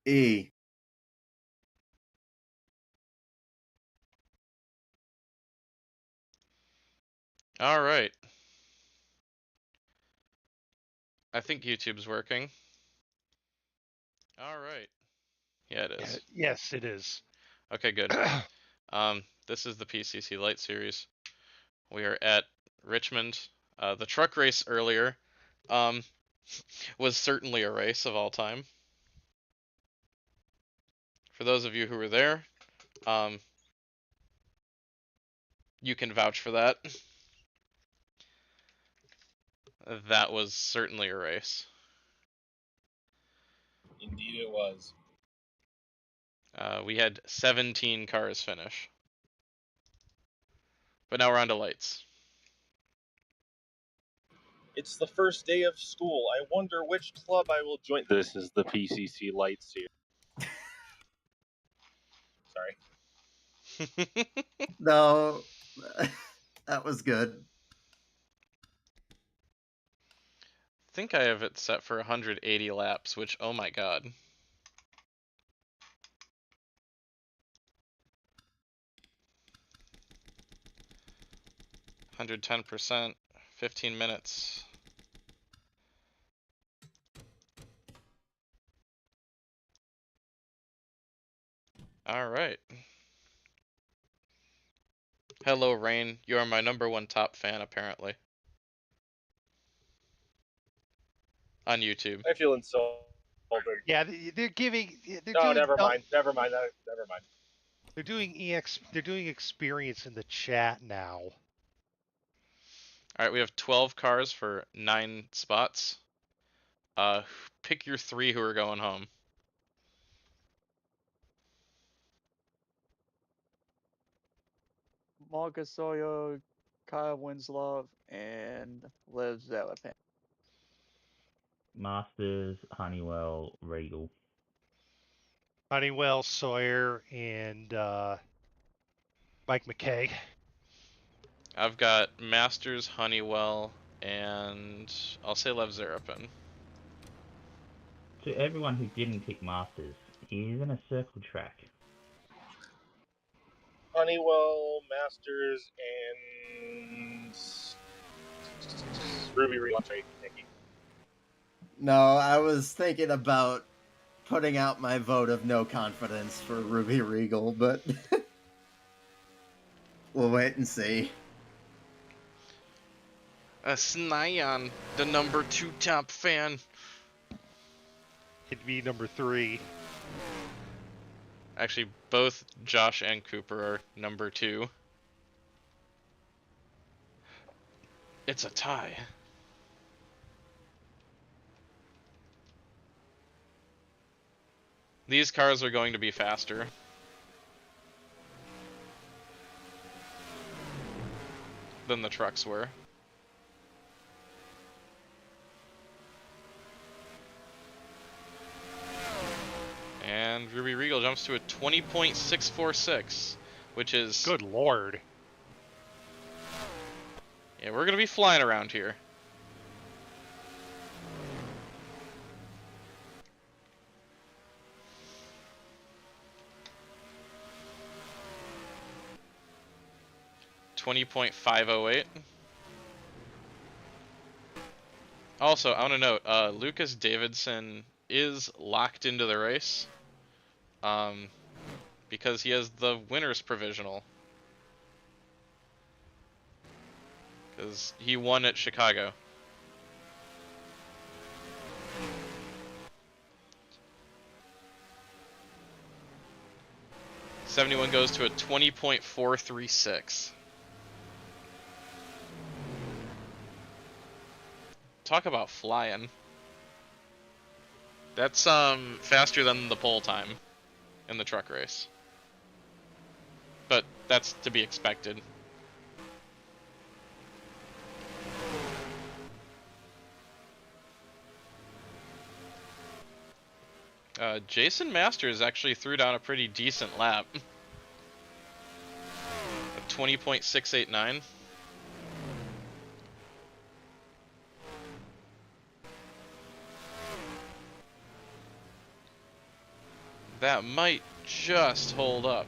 E. All right. I think YouTube's working. All right. Yeah, it is. Yes, it is. Okay, good. This is the PCC Lites Series. We are at Richmond. The truck race earlier was certainly a race of all time. For those of you who were there, you can vouch for that. That was certainly a race. Indeed it was. We had 17 cars finish. But now we're on to lights. It's the first day of school. I wonder which club I will join. This is the PCC Lites Series. Sorry. No, that was good. I think I have it set for 180 laps, which, oh my god. %, 15 minutes. All right. Hello, Rain. You are my #1 top fan, apparently. On YouTube. I feel insulted. Yeah, they're giving. They're No, doing, never mind. Never mind. They're doing experience in the chat now. All right, we have 12 cars for 9 spots. Pick your 3 who are going home. Marcus Sawyer, Kyle Winslow, and Lev Zalapan. Masters, Honeywell, Regal. Honeywell, Sawyer, and Mike McKay. I've got Masters, Honeywell, and I'll say Lev Zarapin. To everyone who didn't pick Masters, he's in a circle track. Honeywell, Masters, and Ruby Regal. No, I was thinking about putting out my vote of no confidence for Ruby Regal, but we'll wait and see. Snyan, the #2 top fan. It'd be #3. Actually, both Josh and Cooper are #2. It's a tie. These cars are going to be faster. Than the trucks were. And Ruby Regal jumps to a 20.646, which is... Good lord. Yeah, we're going to be flying around here. .508. Also, I want to note, Lucas Davidson is locked into the race. Because he has the winner's provisional. Because he won at Chicago. '71 goes to a 20.436. Talk about flying. That's faster than the pole time in the truck race. But that's to be expected. Jason Masters actually threw down a pretty decent lap. 20.689. That might just hold up.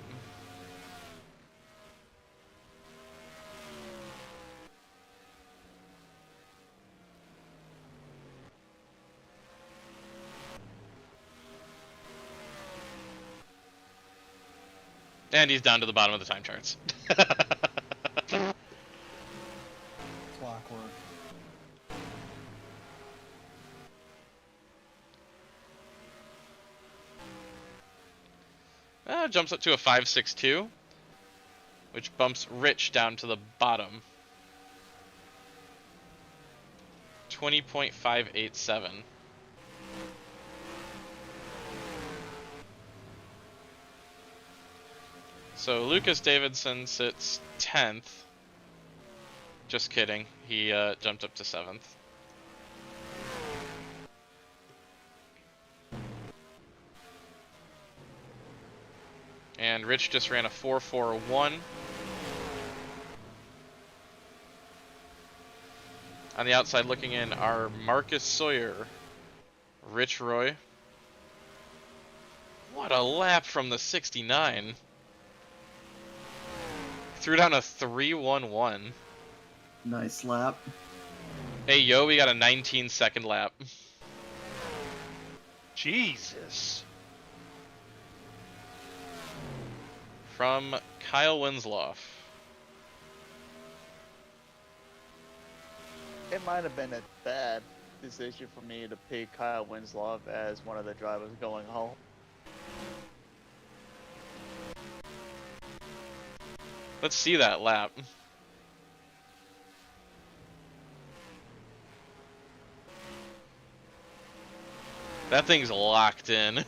And he's down to the bottom of the time charts. Clockwork. Jumps up to a 5.62, which bumps Rich down to the bottom. 20.587. So Lucas Davidson sits 10th. Just kidding. He jumped up to 7th. And Rich just ran a 4.41. On the outside looking in are Marcus Sawyer, Rich Roy. What a lap from the 69. Threw down a 3.11. Nice lap. Hey yo, we got a 19-second lap. Jesus. From Kyle Winslow. It might have been a bad decision for me to pick Kyle Winslow as one of the drivers going home. Let's see that lap. That thing's locked in.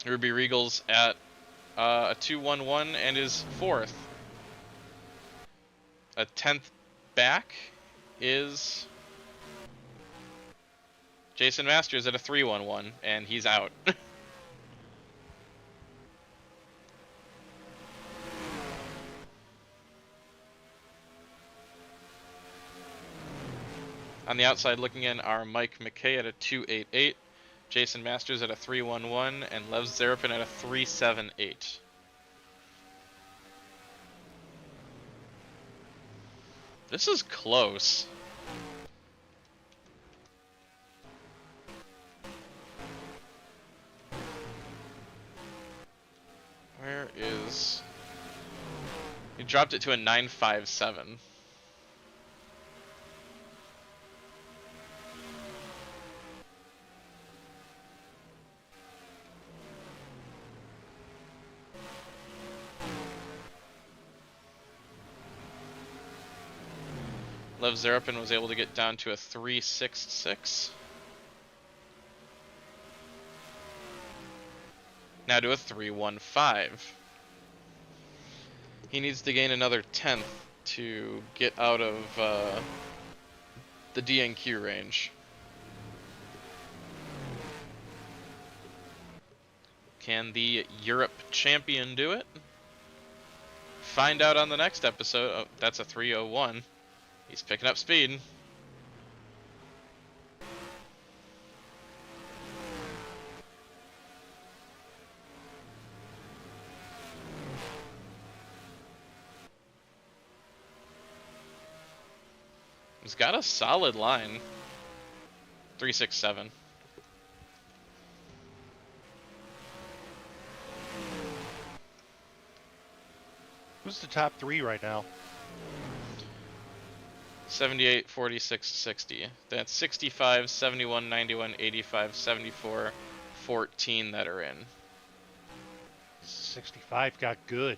Ruby Regal's at a 2.11 and is 4th. A 10th back is Jason Masters at a 3.11 and he's out. On the outside looking in are Mike McKay at a 2.88. Jason Masters at a 3.11 and Lev Zarapin at a 3.78. This is close. Where is... He dropped it to a 9.57. Lev Zarapin was able to get down to a 3.66. Now to a 3.15. He needs to gain another 10th to get out of the DNQ range. Can the Europe champion do it? Find out on the next episode. Oh, that's a 3.01. He's picking up speed. He's got a solid line. 3.67. Who's the top three right now? 78, 46, 60. That's 65, 71, 91, 85, 74, 14 that are in. 65 got good.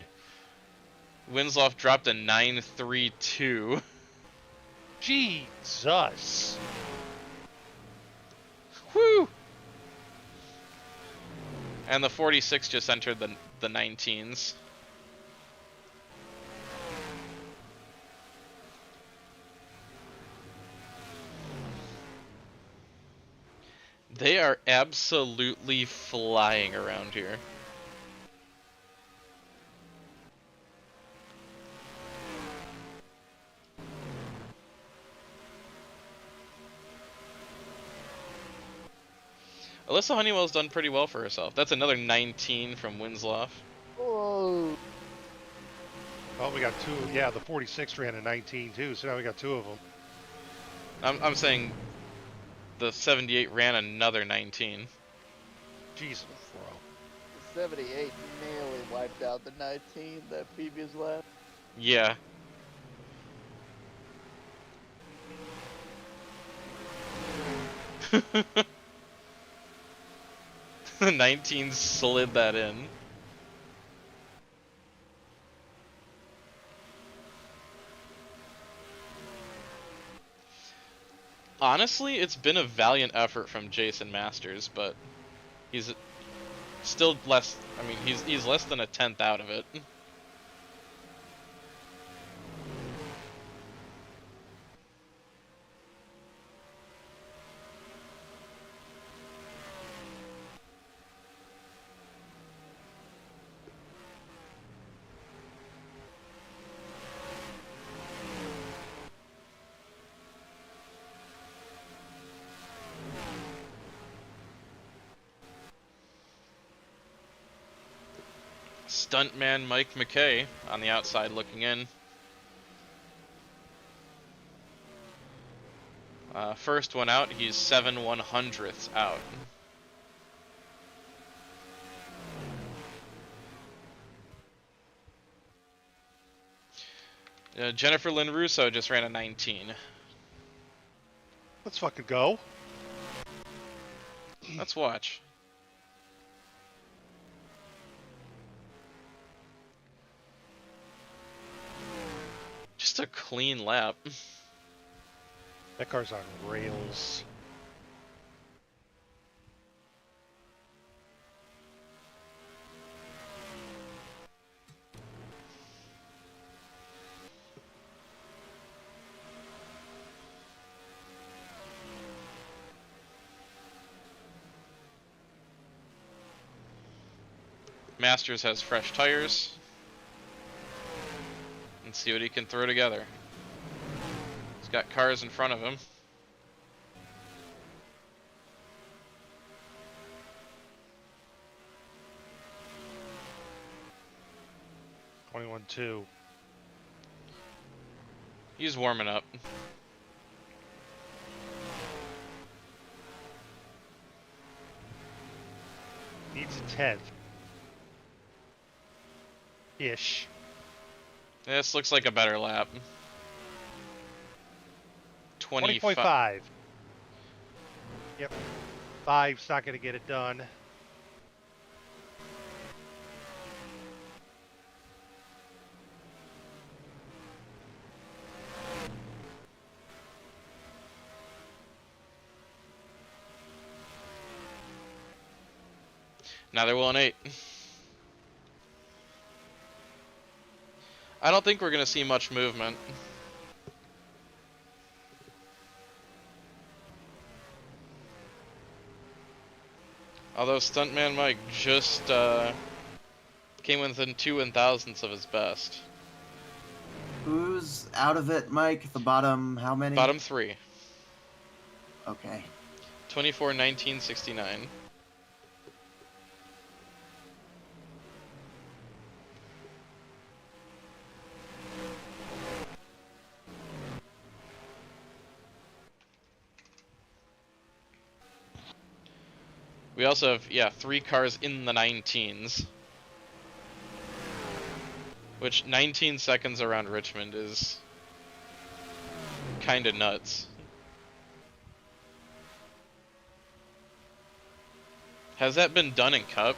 Winslow dropped a 9.32. Jesus. Woo! And the 46 just entered the 19s. They are absolutely flying around here. Alyssa Honeywell's done pretty well for herself. That's another 19 from Winslow. Whoa. Oh, we got two. Yeah, the 46 ran a 19 too, so now we got two of them. I'm saying the 78 ran another 19. Jesus, bro. The 78 nearly wiped out the 19 that previous lap. Yeah. The 19 slid that in. Honestly, it's been a valiant effort from Jason Masters, but he's still less. I mean, he's less than a tenth out of it. Stuntman Mike McKay on the outside looking in. First one out, he's 7/100ths out. Jennifer Lynn Russo just ran a 19. Let's fucking go. Let's watch. Just a clean lap. That car's on rails. Masters has fresh tires. Let's see what he can throw together. He's got cars in front of him. (21-2). He's warming up. Needs a 10th. Ish. This looks like a better lap. 20.5. Yep. 5's not going to get it done. Now they're willing 8. I don't think we're going to see much movement. Although Stuntman Mike just came within 2 1,000ths of his best. Who's out of it, Mike? The bottom, how many? Bottom 3. Okay. 24-19-69. We also have, yeah, 3 cars in the 19s. Which 19 seconds around Richmond is kinda nuts. Has that been done in Cup?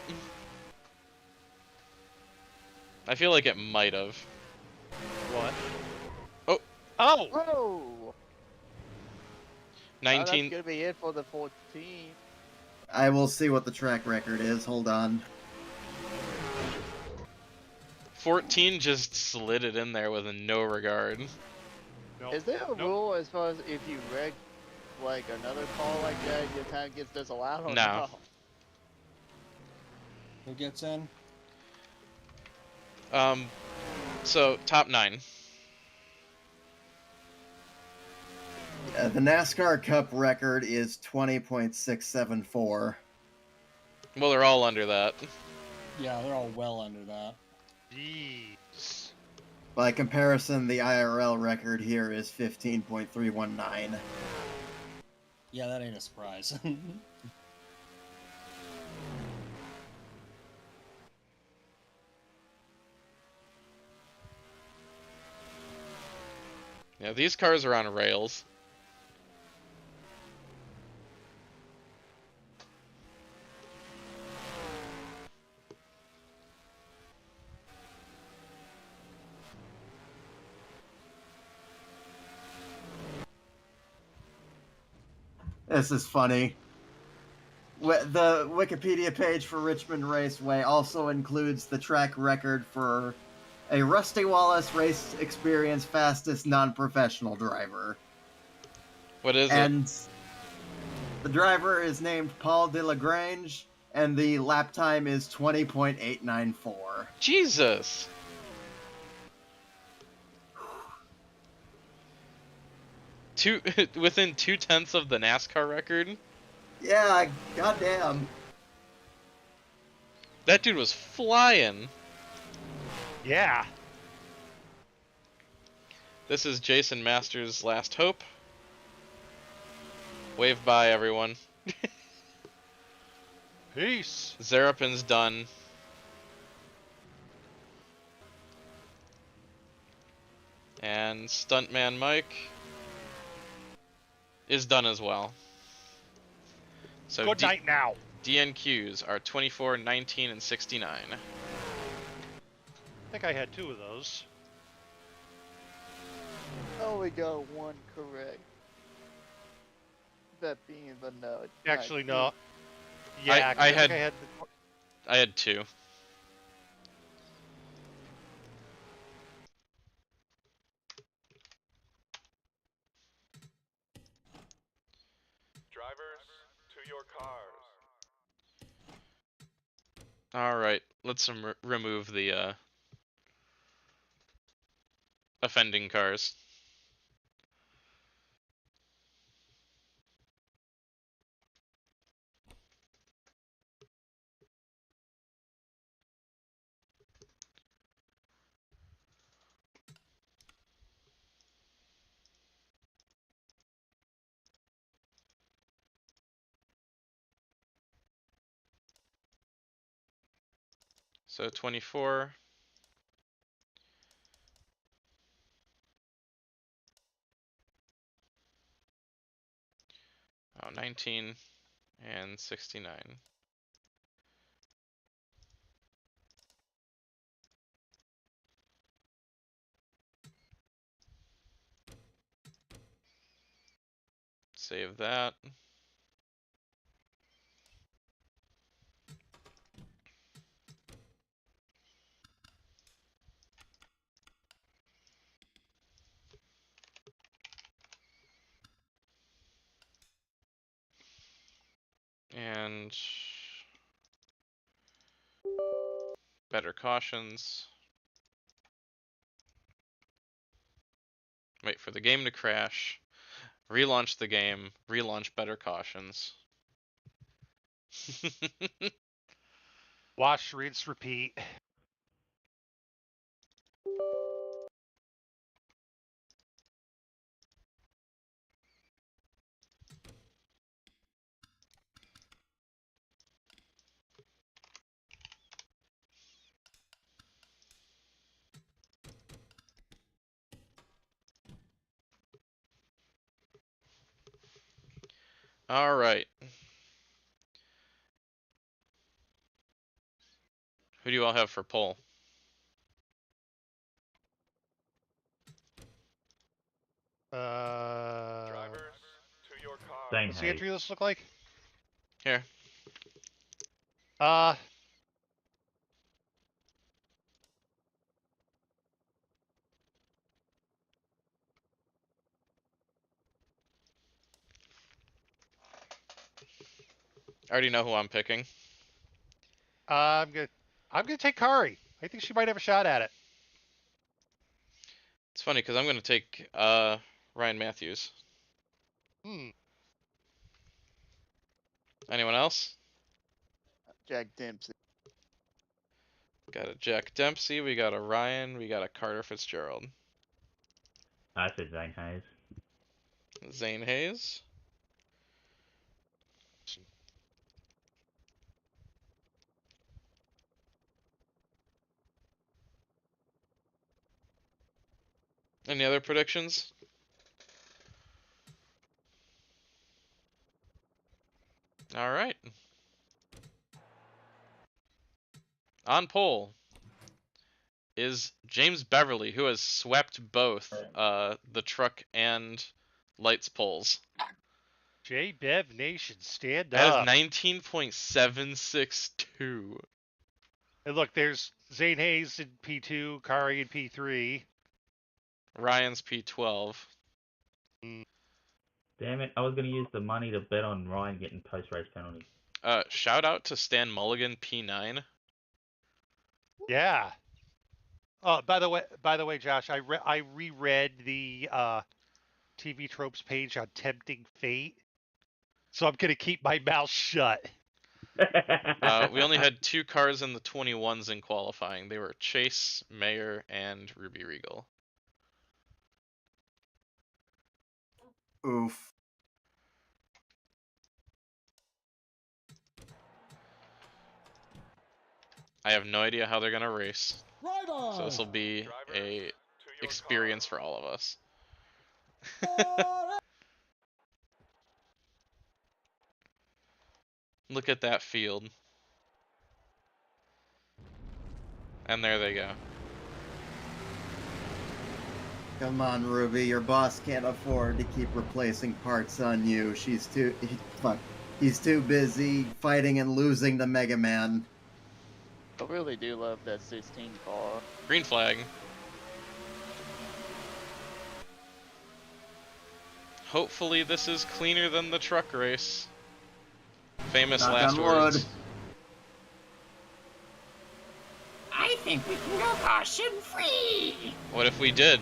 I feel like it might have. What? Oh! Oh! Whoa! 19. That's gonna be it for the 14. I will see what the track record is. Hold on. 14 just slid it in there with no regard. Nope. Is there a Nope. rule as far as if you wreck like another call like that, it kind of gets disallowed? Or No. no? Who gets in? So top 9. The NASCAR Cup record is 20.674. Well, they're all under that. Yeah, they're all well under that. Jeez. By comparison, the IRL record here is 15.319. Yeah, that ain't a surprise. Yeah, these cars are on rails. This is funny. The Wikipedia page for Richmond Raceway also includes the track record for a Rusty Wallace race experience fastest non-professional driver. What is it? And the driver is named Paul DeLagrange, and the lap time is 20.894. Jesus. Within 2/10 of the NASCAR record. Yeah, goddamn. That dude was flying. Yeah. This is Jason Masters' last hope. Wave bye, everyone. Peace. Zarapin's done. And Stuntman Mike is done as well. So Good night now. DNQs are 24, 19, and 69. I think I had 2 of those. Oh, we got one correct. That being the no. Actually, no. Yeah, I think had- the- I had 2. Drivers, to your cars. Alright, let's remove the offending cars. So 24. Oh, 19 and 69. Save that. And better cautions. Wait for the game to crash. Relaunch the game. Relaunch better cautions. Wash, rinse, repeat. All right. Who do you all have for poll? Drivers, to your cars. Zane What's the Hayes. entry list look like? Here. Uh, I already know who I'm picking. I'm gonna take Kari. I think she might have a shot at it. It's funny because I'm going to take Ryan Matthews. Anyone else? Jack Dempsey. Got a Jack Dempsey, we got a Ryan, we got a Carter Fitzgerald. I said Zane Hayes. Zane Hayes. Any other predictions? All right. On pole is James Beverly, who has swept both the truck and lights poles. J-Bev Nation, stand Out up. of 19.762. And look, there's Zane Hayes in P2, Kari in P3. Ryan's P12. Damn it, I was going to use the money to bet on Ryan getting post-race penalties. Shout out to Stan Mulligan, P9. Yeah. Oh, by the way, Josh, I reread the TV Tropes page on Tempting Fate, so I'm gonna keep my mouth shut. We only had 2 cars in the 21s in qualifying. They were Chase, Mayer, and Ruby Regal. Oof. I have no idea how they're gonna race, so this will be a experience for all of us. Look at that field. And there they go. Come on, Ruby. Your boss can't afford to keep replacing parts on you. He's too busy fighting and losing to Mega Man. I really do love that 16 car. Green flag. Hopefully this is cleaner than the truck race. Famous Knock last on words. wood. I think we can go caution free. What if we did?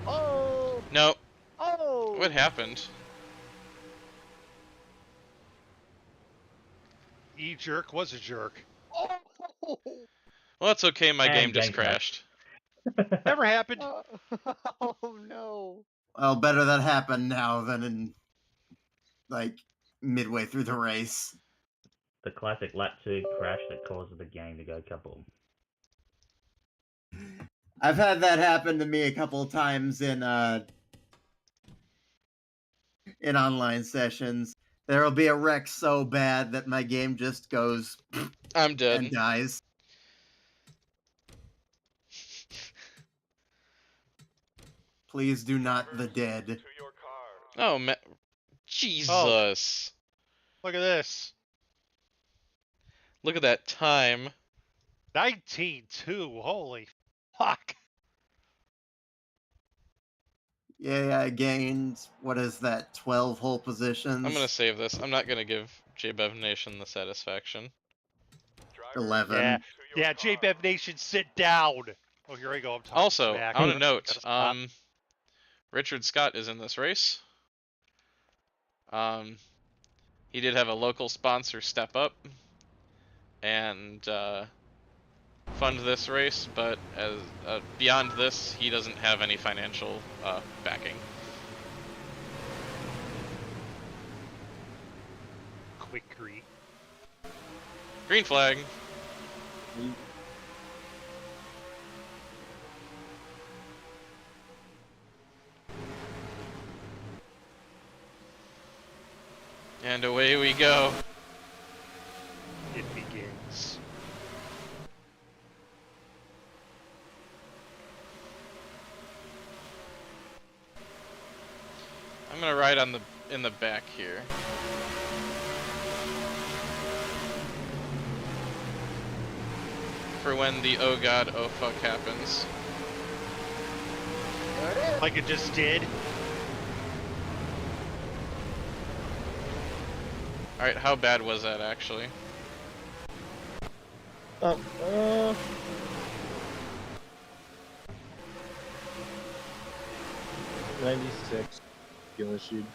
Oh! No. Oh! What happened? E-Jerk was a jerk. Oh! Well, it's okay, my And game just game crash. crashed. Never happened. Oh no. Well, better that happen now than in, like, midway through the race. The classic lap 2 crash that causes the game to go kaboom. I've had that happen to me a couple of times in online sessions. There'll be a wreck so bad that my game just goes I'm dead. and dies. Please do not the dead. To your cars. Oh, Jesus. Look at this. Look at that time. 19-2. Holy fuck. Yeah, I gained, what is that, 12 whole positions? I'm gonna save this. I'm not gonna give JBev Nation the satisfaction. Driver 11. Yeah, to your yeah. car. J-Bev Nation, sit down. Oh, here I go. I'm talking Also, back. on a Gotta note, stop. Richard Scott is in this race. He did have a local sponsor step up and fund this race, but as beyond this, he doesn't have any financial backing. Quick greet. Green flag. And away we go. It begins. I'm gonna ride on in the back here. for when the oh god, oh fuck happens. There it is. Like it just did. Alright, how bad was that actually? 96. Skill issued.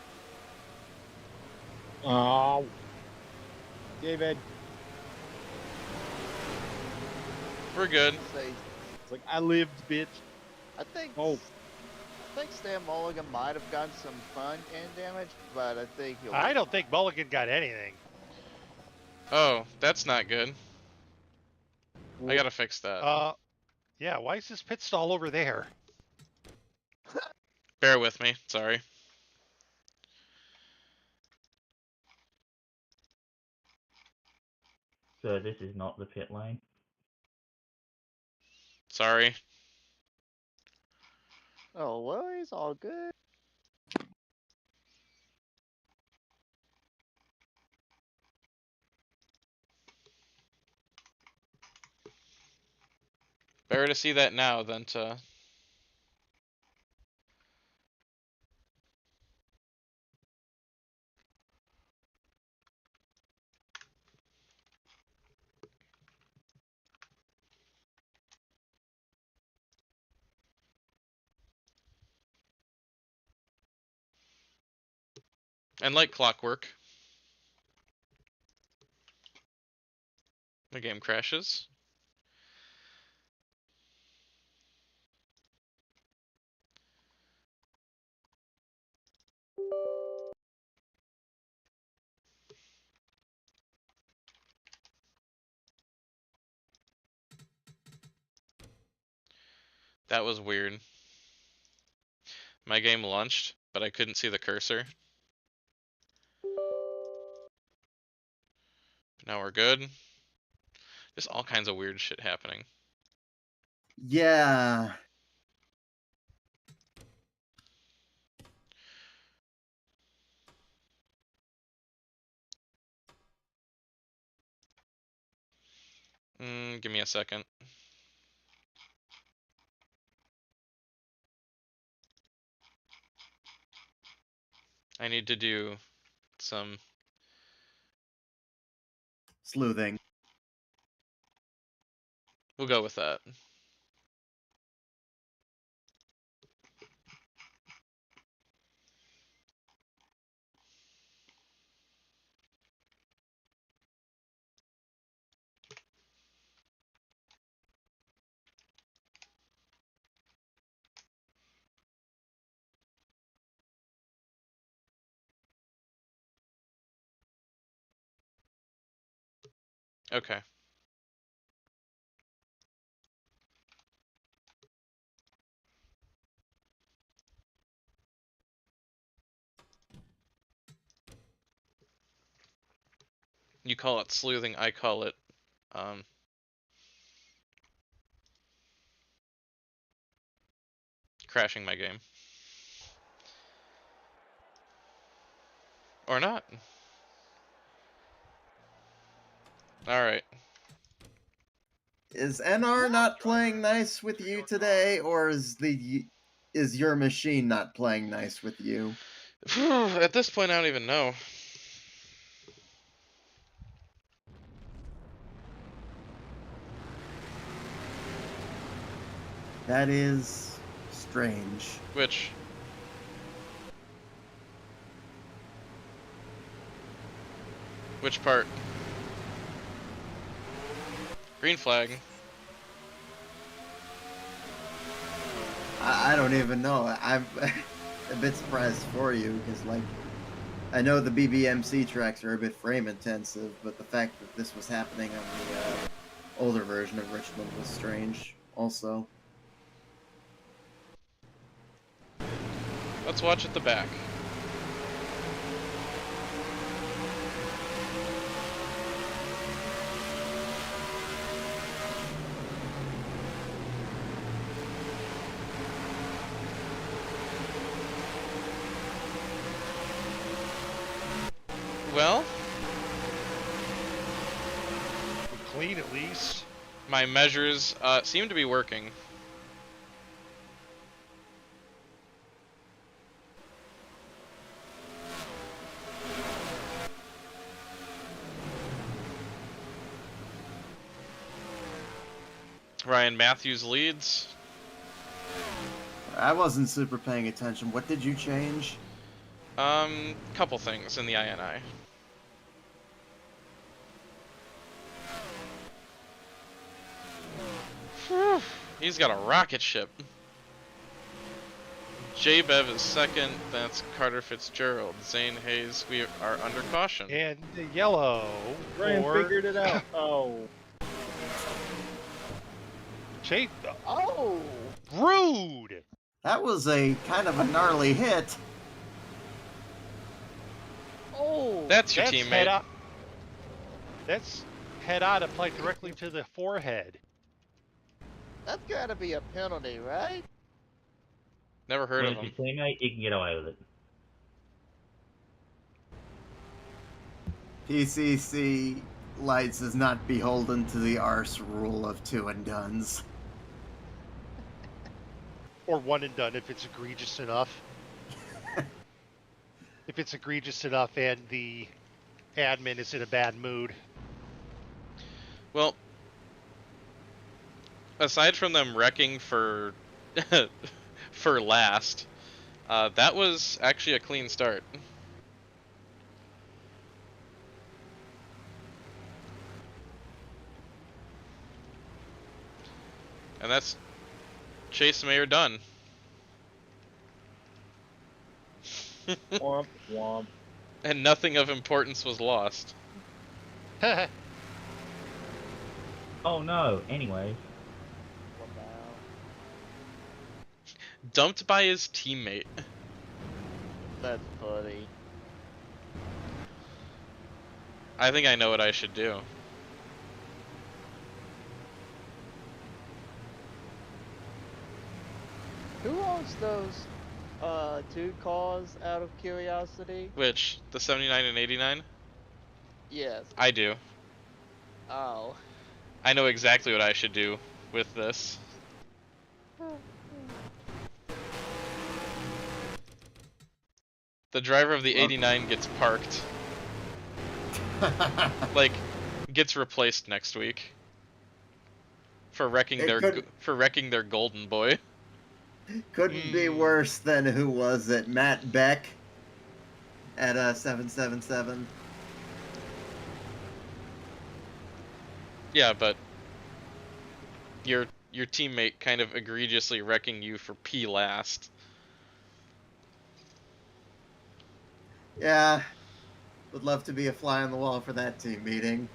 Oh. David. We're good. Say, It's like, I lived, bitch. I think. Oh. I think Stan Mulligan might have gotten some fun game damage, but I think he'll. I don't think Mulligan got anything. Oh, that's not good. I gotta fix that. Yeah. Why is this pit stall over there? Bear with me, sorry. So this is not the pit lane. Sorry. Oh, well, he's all good. Better to see that now than to... And like clockwork, the game crashes. That was weird. My game launched, but I couldn't see the cursor. Now we're good. Just all kinds of weird shit happening. Yeah. Give me a second. I need to do some... Sleuthing. We'll go with that. Okay. You call it sleuthing, I call it, crashing my game. Or not. Alright. Is NR not playing nice with you today, or is your machine not playing nice with you? At this point, I don't even know. That is strange. Which? Which part? Green flag. I don't even know. I'm a bit surprised for you, because, like, I know the BBMC tracks are a bit frame intensive, but the fact that this was happening on the older version of Richmond was strange, also. Let's watch at the back. Well, Clean at least. My measures seem to be working. Ryan Matthews leads. I wasn't super paying attention. What did you change? Couple things in the INI. Whew, he's got a rocket ship. J-Bev is second, that's Carter Fitzgerald. Zane Hayes, we are under caution. And the yellow Ryan for figured it out. Oh. Jay. Oh! Rude! That was a kind of a gnarly hit. Oh! That's your That's teammate. head on. That's head on applied directly to the forehead. That's gotta be a penalty, right? Never heard When of it's him. your teammate, you can get away with it. PCC Lights is not beholden to the arse rule of two and dones. Or one and done if it's egregious enough. If it's egregious enough and the admin is in a bad mood. Well, aside from them wrecking for for last, that was actually a clean start. And that's Chase Mayer done. Womp womp. And nothing of importance was lost. Oh no, anyways. What now? Dumped by his teammate. That's funny. I think I know what I should do. Who owns those two cars out of curiosity? Which, the 79 and 89? Yes. I do. Oh. I know exactly what I should do with this. The driver of the 89 gets parked. Like, gets replaced next week. For wrecking their golden boy. Couldn't be worse than, who was it? Matt Beck at 777. Yeah, but your teammate kind of egregiously wrecking you for P last. Yeah, would love to be a fly on the wall for that team meeting.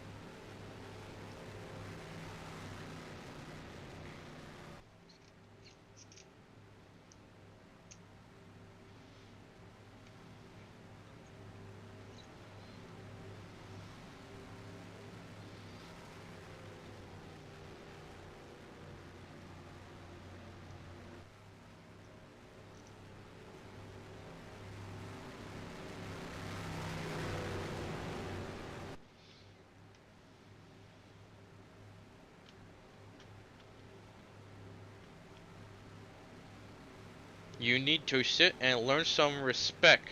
You need to sit and learn some respect.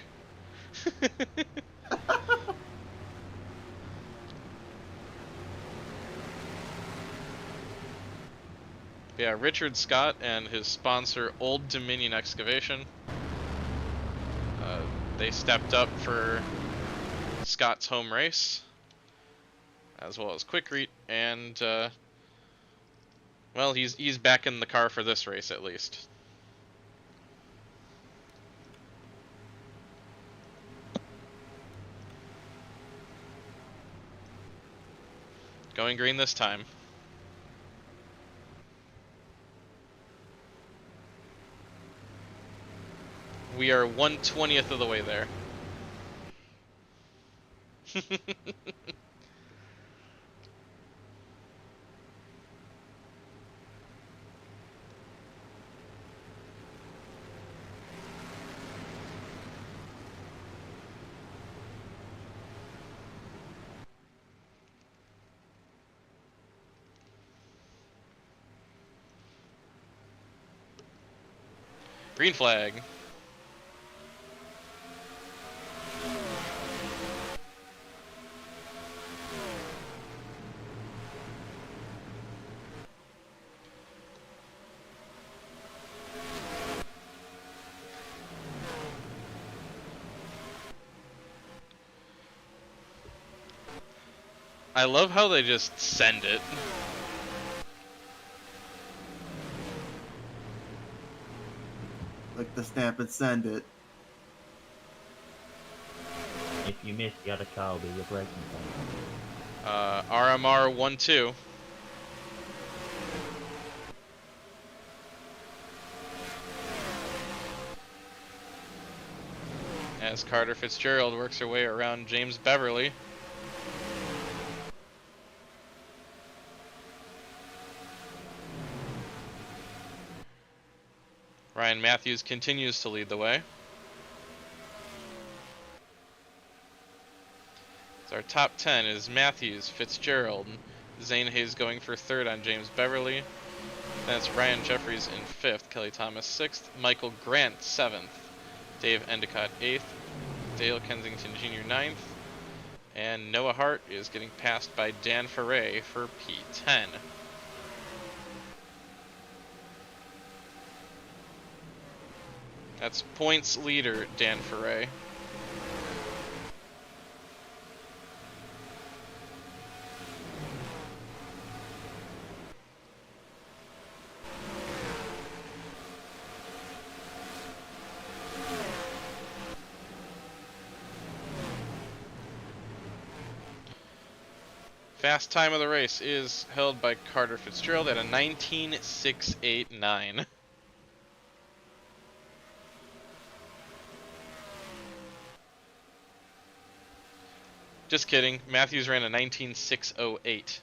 Yeah, Richard Scott and his sponsor, Old Dominion Excavation. They stepped up for Scott's home race, as well as Quikrete, and well, he's back in the car for this race at least. Going green this time. We are 1/20th of the way there. Green flag. I love how they just send it. Click the stamp and send it. If you miss, the other car will be your braking point. RMR 1-2. As Carter Fitzgerald works her way around James Beverly. Ryan Matthews continues to lead the way. So our top 10 is Matthews, Fitzgerald, Zane Hayes going for third on James Beverly. That's Ryan Jeffries in fifth, Kelly Thomas sixth, Michael Grant seventh, Dave Endicott eighth, Dale Kensington Jr. ninth, and Noah Hart is getting passed by Dan Ferre for P10. That's points leader Dan Ferre. Fast time of the race is held by Carter Fitzgerald at a 19.689. Just kidding. Matthews ran a 19.608.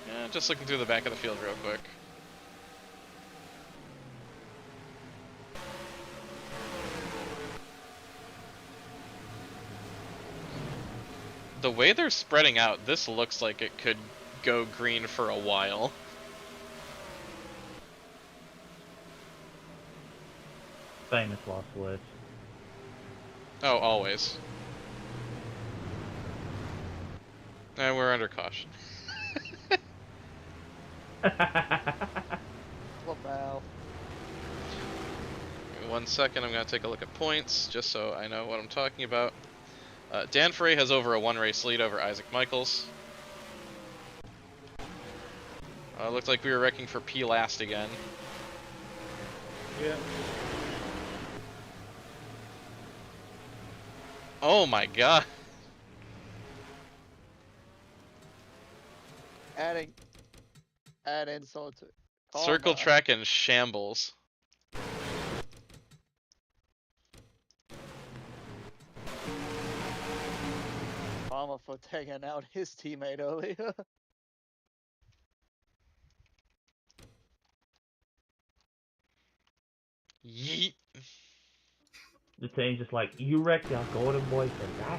Yeah, just looking through the back of the field real quick. The way they're spreading out, this looks like it could go green for a while. Famous last words. Oh, always. And we're under caution. What now? Give me 1 second, I'm going to take a look at points, just so I know what I'm talking about. Dan Ferre has over a 1-race lead over Isaac Michaels. Looked like we were wrecking for P last again. Yeah. Oh my god. Add insult to it. Calm Circle down. track in shambles. Palmer for taking out his teammate earlier. Yeet. The team's just like, you wrecked our golden boy for that?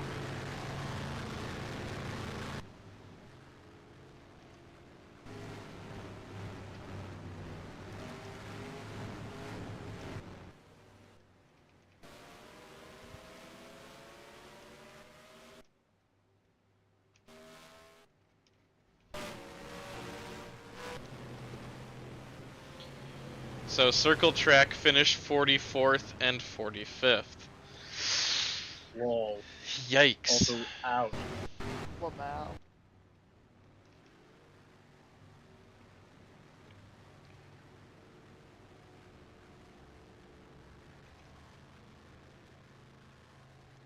So circle track finished 44th and 45th. Whoa. Yikes. Also out. What now?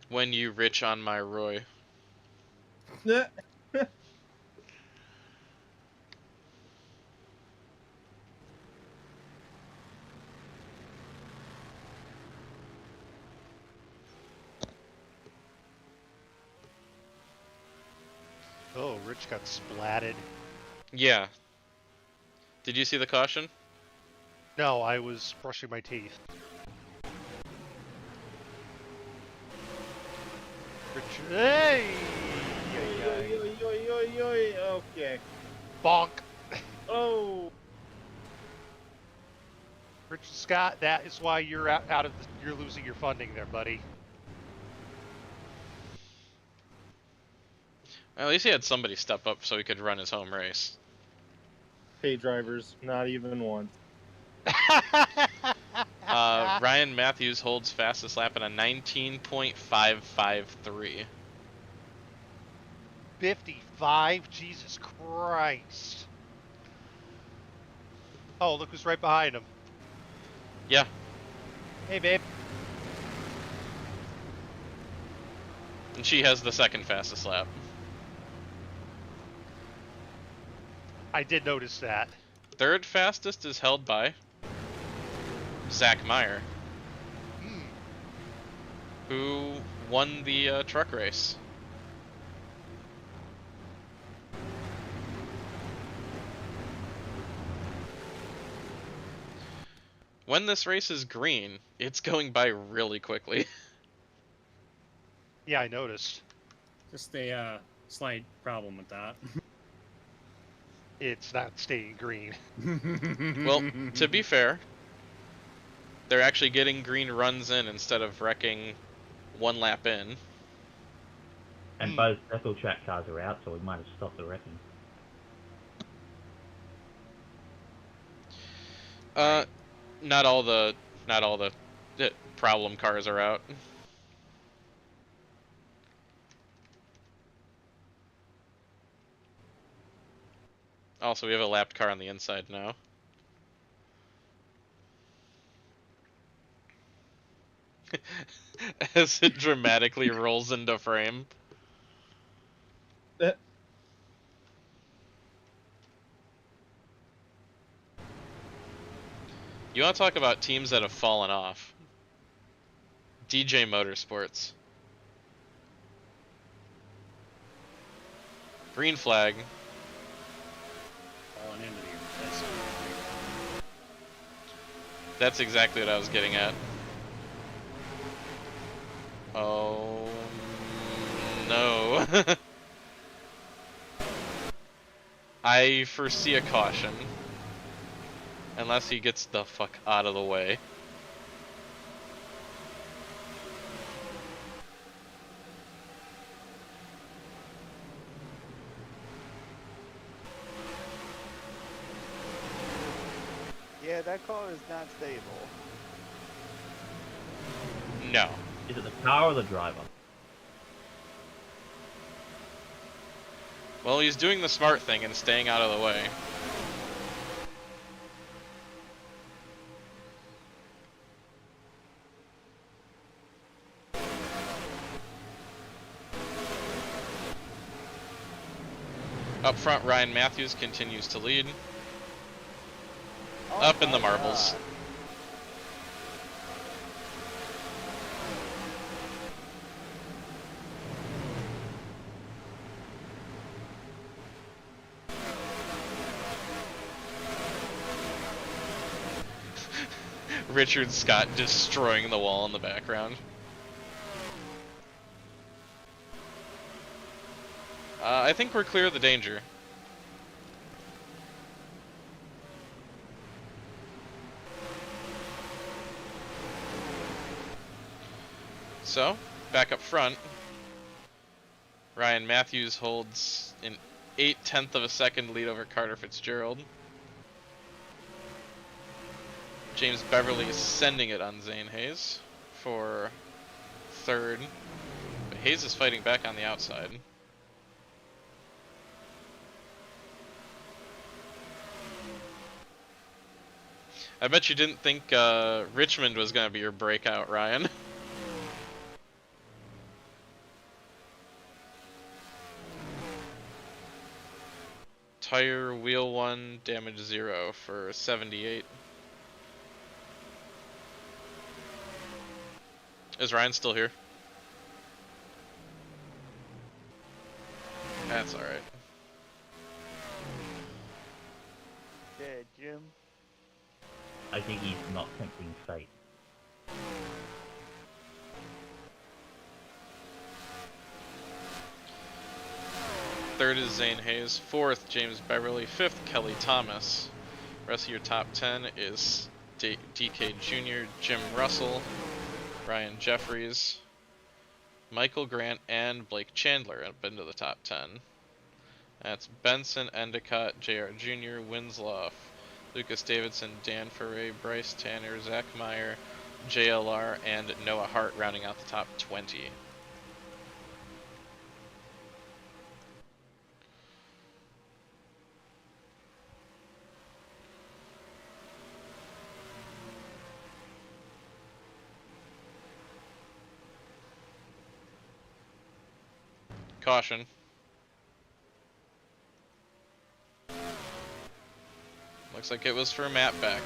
When you rich on my Roy. Oh, Rich got splatted. Yeah. Did you see the caution? No, I was brushing my teeth. Rich, hey! Okay. Bonk! Oh. Richard Scott, that is why you're out of you're losing your funding there, buddy. At least he had somebody step up so he could run his home race. Pay drivers, not even one. Ryan Matthews holds fastest lap at a 19.553. 55? Jesus Christ. Oh, look who's right behind him. Yeah. Hey, babe. And she has the second fastest lap. I did notice that. Third fastest is held by Zach Meyer, who won the truck race. When this race is green, it's going by really quickly. Yeah, I noticed. Just a slight problem with that. It's not staying green. Well, to be fair, they're actually getting green runs in instead of wrecking one lap in. And both circle track cars are out, so we might have stopped the wrecking. Not all the problem cars are out. Also, we have a lapped car on the inside now. As it dramatically rolls into frame. You want to talk about teams that have fallen off? DJ Motorsports. Green flag. Falling into the abyss. That's exactly what I was getting at. Oh no. I foresee a caution. Unless he gets the fuck out of the way. Yeah, that car is not stable. No. Is it the car or the driver? Well, he's doing the smart thing and staying out of the way. Up front, Ryan Matthews continues to lead. Oh Up in the my marbles. God. Richard Scott destroying the wall in the background. I think we're clear of the danger. So, back up front, Ryan Matthews holds an 0.8 of a second lead over Carter Fitzgerald. James Beverly is sending it on Zane Hayes for third, but Hayes is fighting back on the outside. I bet you didn't think Richmond was going to be your breakout, Ryan. Tire wheel 1, damage 0 for 78. Is Ryan still here? That's alright. Yeah, Jim. I think he's not tempting fate. Third is Zane Hayes. Fourth, James Beverly. Fifth, Kelly Thomas. Rest of your top 10 is DK Jr., Jim Russell, Ryan Jeffries, Michael Grant, and Blake Chandler up into the top 10. That's Benson, Endicott, JR Jr., Winslow, Lucas Davidson, Dan Ferre, Bryce Tanner, Zach Meyer, JLR, and Noah Hart rounding out the top 20. Caution. Looks like it was for Matt Beck.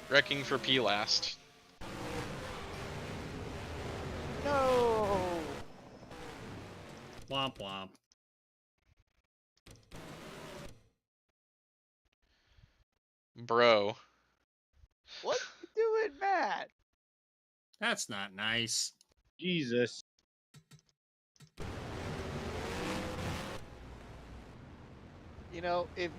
Wrecking for P last. No. Womp womp. Bro. What you doing, Matt? That's not nice. Jesus. You know, if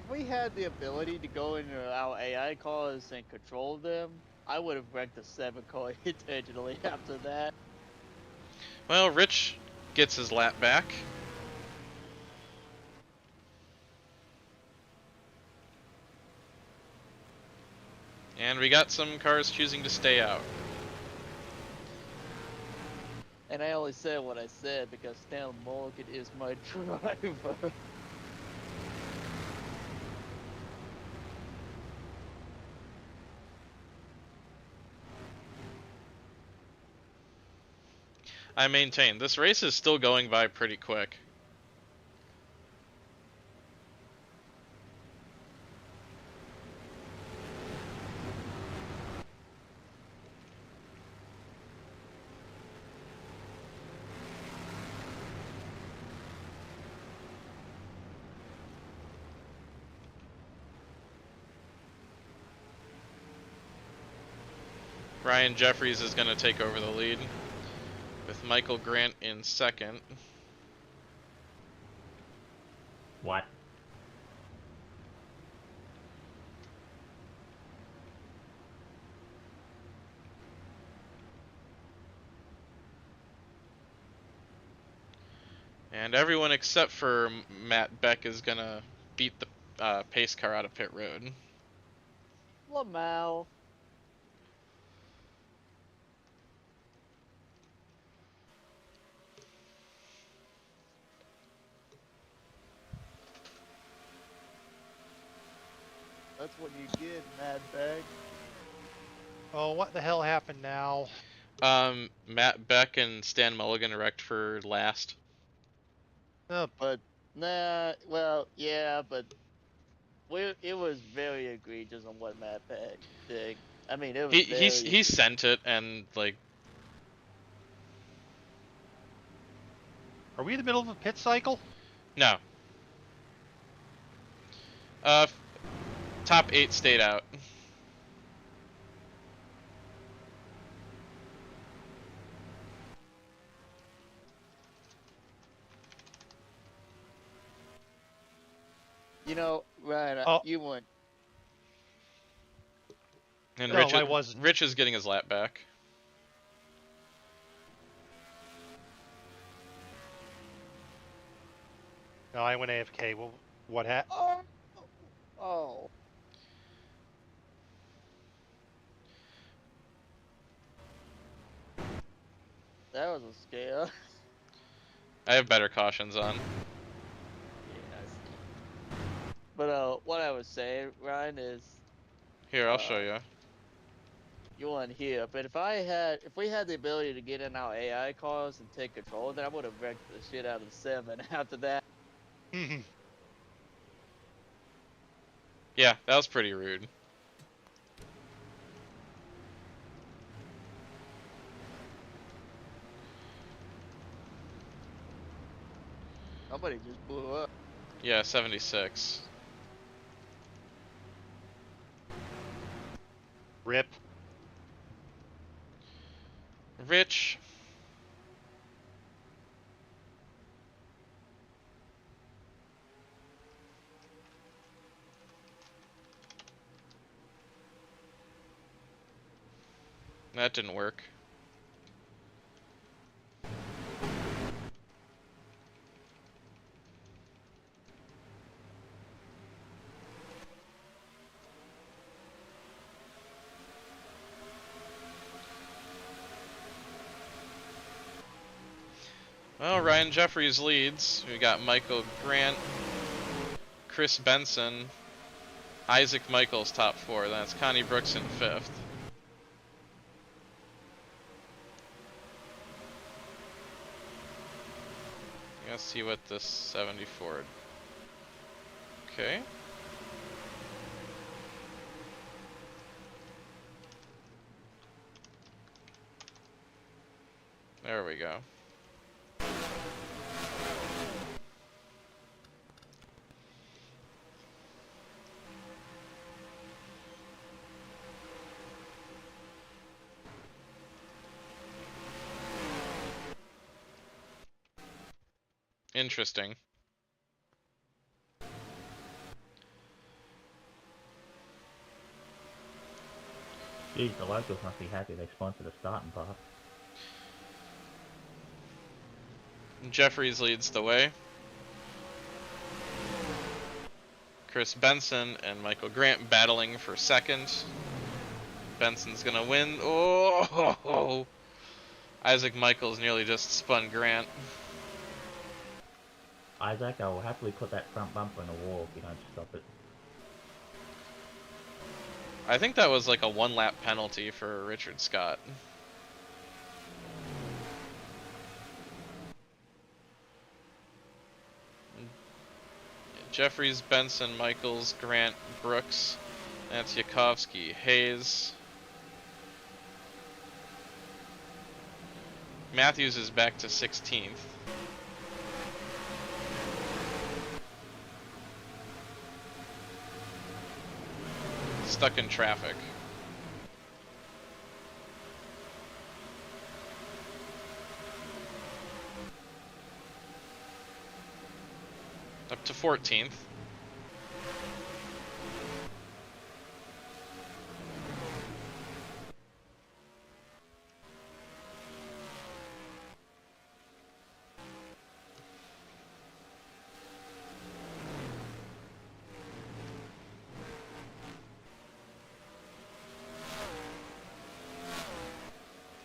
we had the ability to go into our AI cars and control them, I would have wrecked the 7 car intentionally after that. Well, Rich gets his lap back. And we got some cars choosing to stay out. And I only said what I said because Stan Morgan is my driver. I maintain, this race is still going by pretty quick. Ryan Jeffries is going to take over the lead, with Michael Grant in second. What? And everyone except for Matt Beck is going to beat the pace car out of pit road. Lamau. That's what you get, Mad Bag. Oh, what the hell happened now? Matt Beck and Stan Mulligan wrecked for last. But nah, well, yeah, but it was very egregious on what Mad Bag did. I mean, it was He sent it, and like, Are we in the middle of a pit cycle? no. Top 8 stayed out. You know, Ryan, Oh. you went. And No, I wasn't. Rich is getting his lap back. No, I went AFK. Well, what happened? Oh, oh. That was a scare. I have better cautions on. Yes. But what I was saying, Ryan, is Here, I'll show you. you weren't here. But if we had the ability to get in our AI cars and take control, then I would have wrecked the shit out of 7 after that. Yeah, that was pretty rude. Somebody just blew up. Yeah, 76. Rip. Rich. That didn't work. Well, Ryan Jeffries leads. We got Michael Grant, Chris Benson, Isaac Michaels top 4. That's Connie Brooks in 5th. Let's see what this 74. Okay. There we go. Interesting. Geez, the locals must be happy they sponsored a starting pass. Jeffries leads the way. Chris Benson and Michael Grant battling for 2nd. Benson's gonna win. Oh! Isaac Michaels nearly just spun Grant. Isaac, I will happily put that front bumper in a wall if you don't stop it. I think that was like a 1-lap penalty for Richard Scott. Jeffries, Benson, Michaels, Grant, Brooks, that's Yakovsky, Hayes. Matthews is back to 16th. Stuck in traffic. Up to 14th.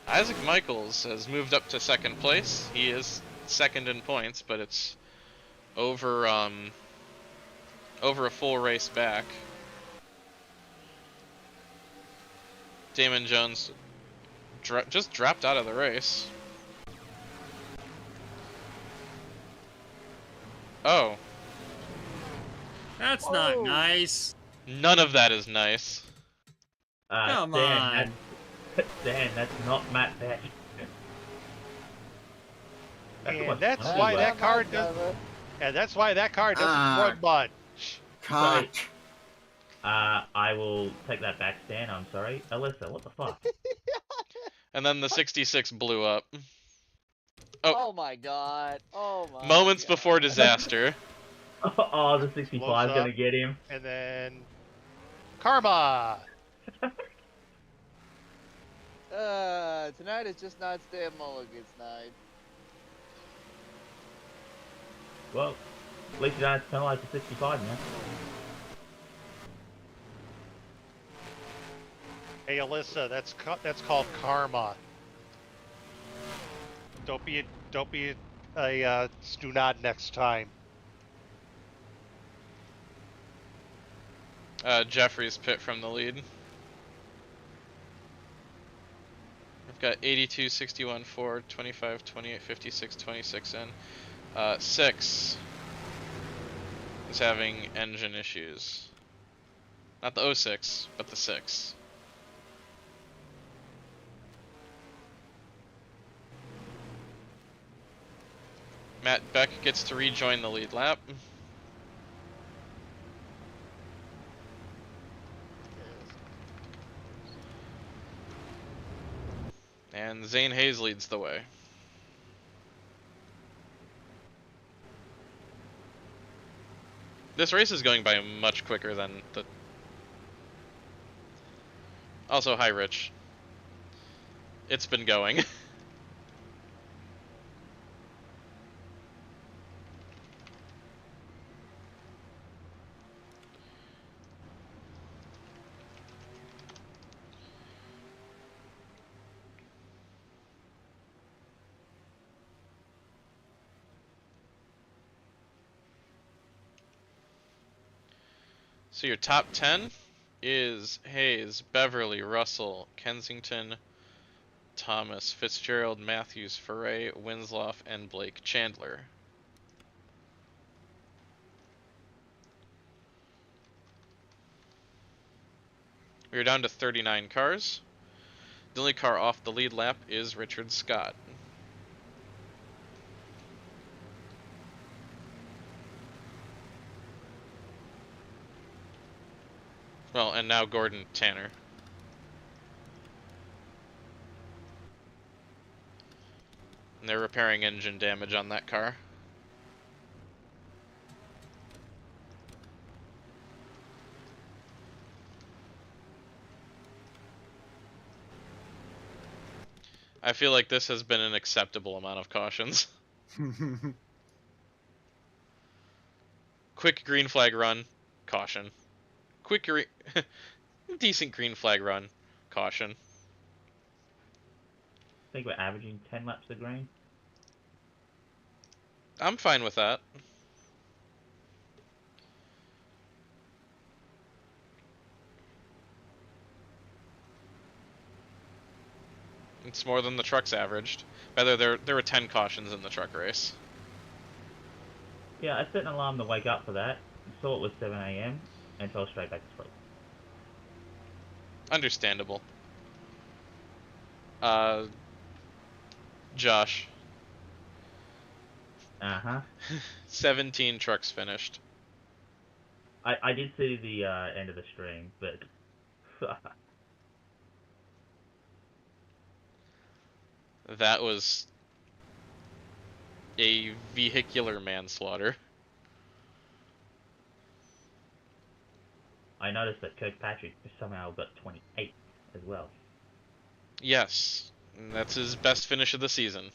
Isaac Michaels has moved up to 2nd place. He is 2nd in points, but it's over over a full race back. Damon Jones just dropped out of the race. Oh, That's not nice. none of that is nice. Come Dan, on. Dan, that's not Matt Beck. And that's why that car does. And that's why that car doesn't run mud. Cock. I will take that back, Stan. I'm sorry. Alyssa, what the fuck? And then the 66 blew up. Oh my god. Oh my Moments god. before disaster. Oh, the 65 is Blows gonna up. get him. And then Karma. Tonight is just not Stan Mulligan's night. Well, at least you don't have to penalise the 65 now. Hey Alyssa, that's called karma. Don't be a stunad next time. Jeffries pit from the lead. We've got 82, 61, 4, 25, 28, 56, 26 in. 6 is having engine issues. Not the 06, but the 6. Matt Beck gets to rejoin the lead lap. And Zane Hayes leads the way. This race is going by much quicker than the... Also, hi Rich. it's been going. So your top 10 is Hayes, Beverly, Russell, Kensington, Thomas, Fitzgerald, Matthews, Ferret, Winslow, and Blake Chandler. We're down to 39 cars. The only car off the lead lap is Richard Scott. Well, and now Gordon Tanner. And they're repairing engine damage on that car. I feel like this has been an acceptable amount of cautions. Quick green flag run, caution. Quick decent green flag run, caution. I think we're averaging 10 laps of green. I'm fine with that. It's more than the trucks averaged. Rather, there were 10 cautions in the truck race. Yeah, I set an alarm to wake up for that. Saw it was 7 AM and fell straight back to sleep. Understandable. Josh. Uh-huh. 17 trucks finished. I did see the end of the stream, but... That was a vehicular manslaughter. I noticed that Kirkpatrick somehow got 28 as well. Yes, and that's his best finish of the season.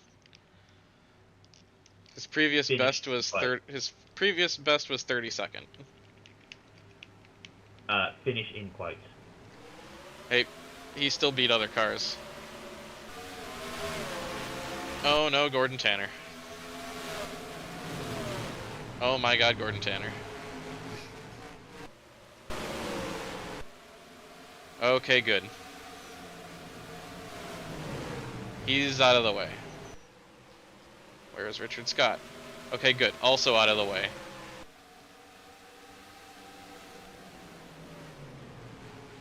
His previous best was his previous best was 32nd. Finish in quotes. Hey, he still beat other cars. Oh no, Gordon Tanner. Oh my god, Gordon Tanner. Okay, good. He's out of the way. Where is Richard Scott? Okay, good. Also out of the way.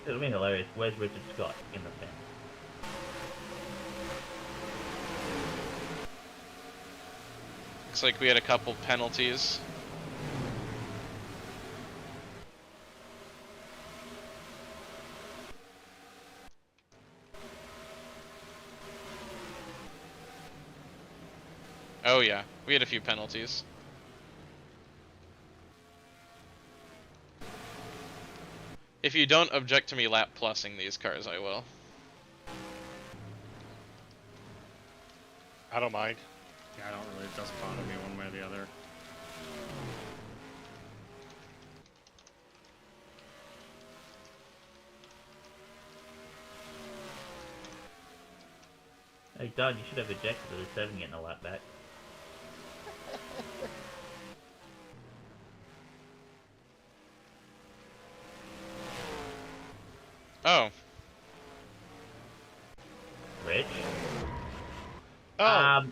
It'll be hilarious. Where's Richard Scott in the fence? Looks like we had a couple penalties. Oh yeah, we had a few penalties. If you don't object to me lap plussing these cars, I will. I don't mind. Yeah, I don't really. It doesn't bother me one way or the other. Hey, Doug, you should have ejected to the 7 getting a lap back. Oh. Rich? Oh,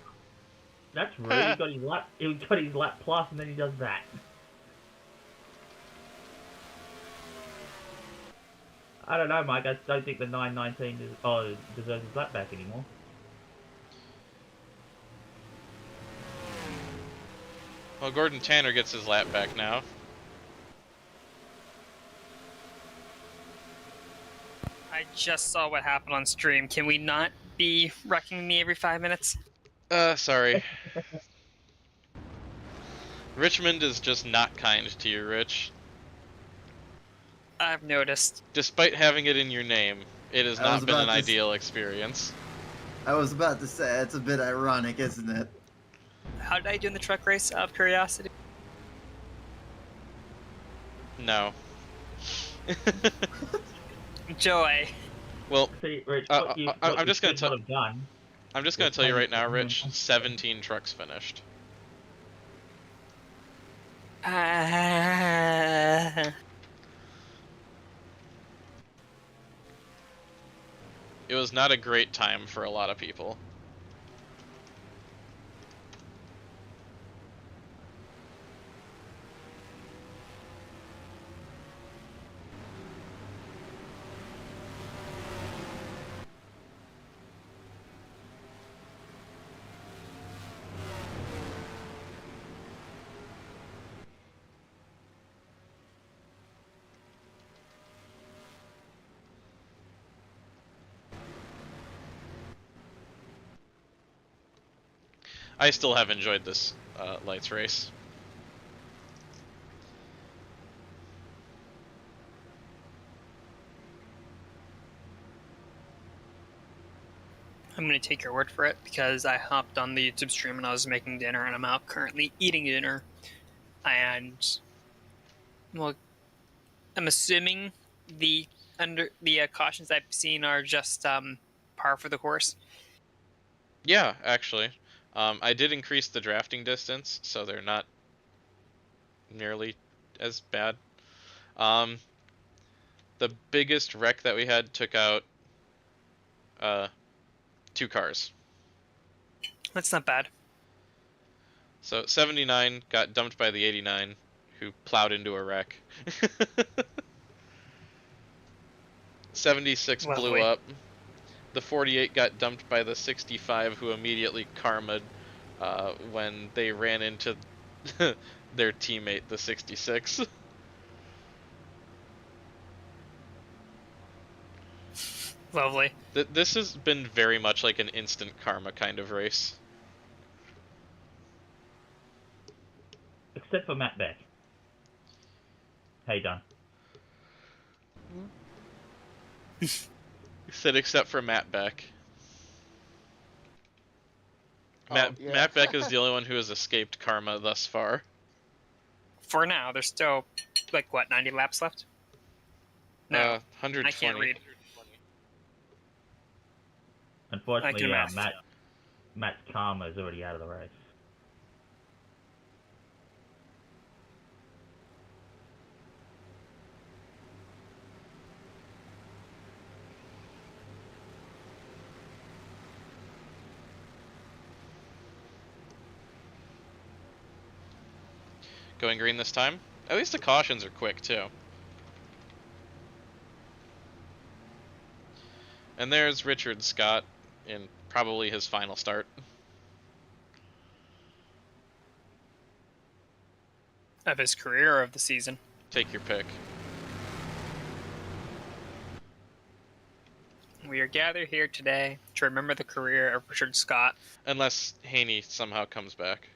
That's rude. He got his lap plus and then he does that. I don't know, Mike. I don't think the 919 deserves his lap back anymore. Well, Gordon Tanner gets his lap back now. I just saw what happened on stream. Can we not be wrecking me every 5 minutes? Sorry. Richmond is just not kind to you, Rich. I've noticed. Despite having it in your name, it has I was not been an about to ideal experience. I was about to say, it's a bit ironic, isn't it? How did I do in the truck race out of curiosity? No. Joy. Well, See, Rich, I'm just gonna tell. have done. I'm just gonna tell you right now, Rich. 17 trucks finished. It was not a great time for a lot of people. I still have enjoyed this Lights race. I'm gonna take your word for it because I hopped on the YouTube stream and I was making dinner and I'm out currently eating dinner. And well, I'm assuming the cautions I've seen are just par for the course. Yeah, actually. I did increase the drafting distance, so they're not nearly as bad. The biggest wreck that we had took out 2 cars. That's not bad. So 79 got dumped by the 89, who plowed into a wreck. 76 blew Lovely. up. The 48 got dumped by the 65, who immediately karma'd when they ran into their teammate, the 66. Lovely. This has been very much like an instant karma kind of race. Except for Matt Beck. How you done? You said except for Matt Beck. Yeah. Matt Beck is the only one who has escaped karma thus far. For now, there's still like what 90 laps left. No, 120. I can't read. Unfortunately, I can Matt's karma is already out of the race. Going green this time. At least the cautions are quick too. And there's Richard Scott in probably his final start. Of his career or of the season? Take your pick. We are gathered here today to remember the career of Richard Scott. Unless Haney somehow comes back.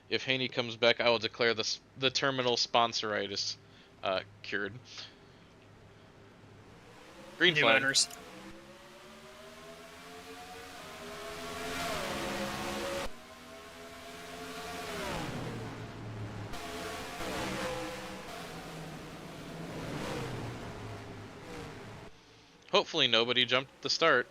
If Haney comes back, I will declare the terminal sponsoritis cured. Green New flag. owners. Hopefully nobody jumped the start.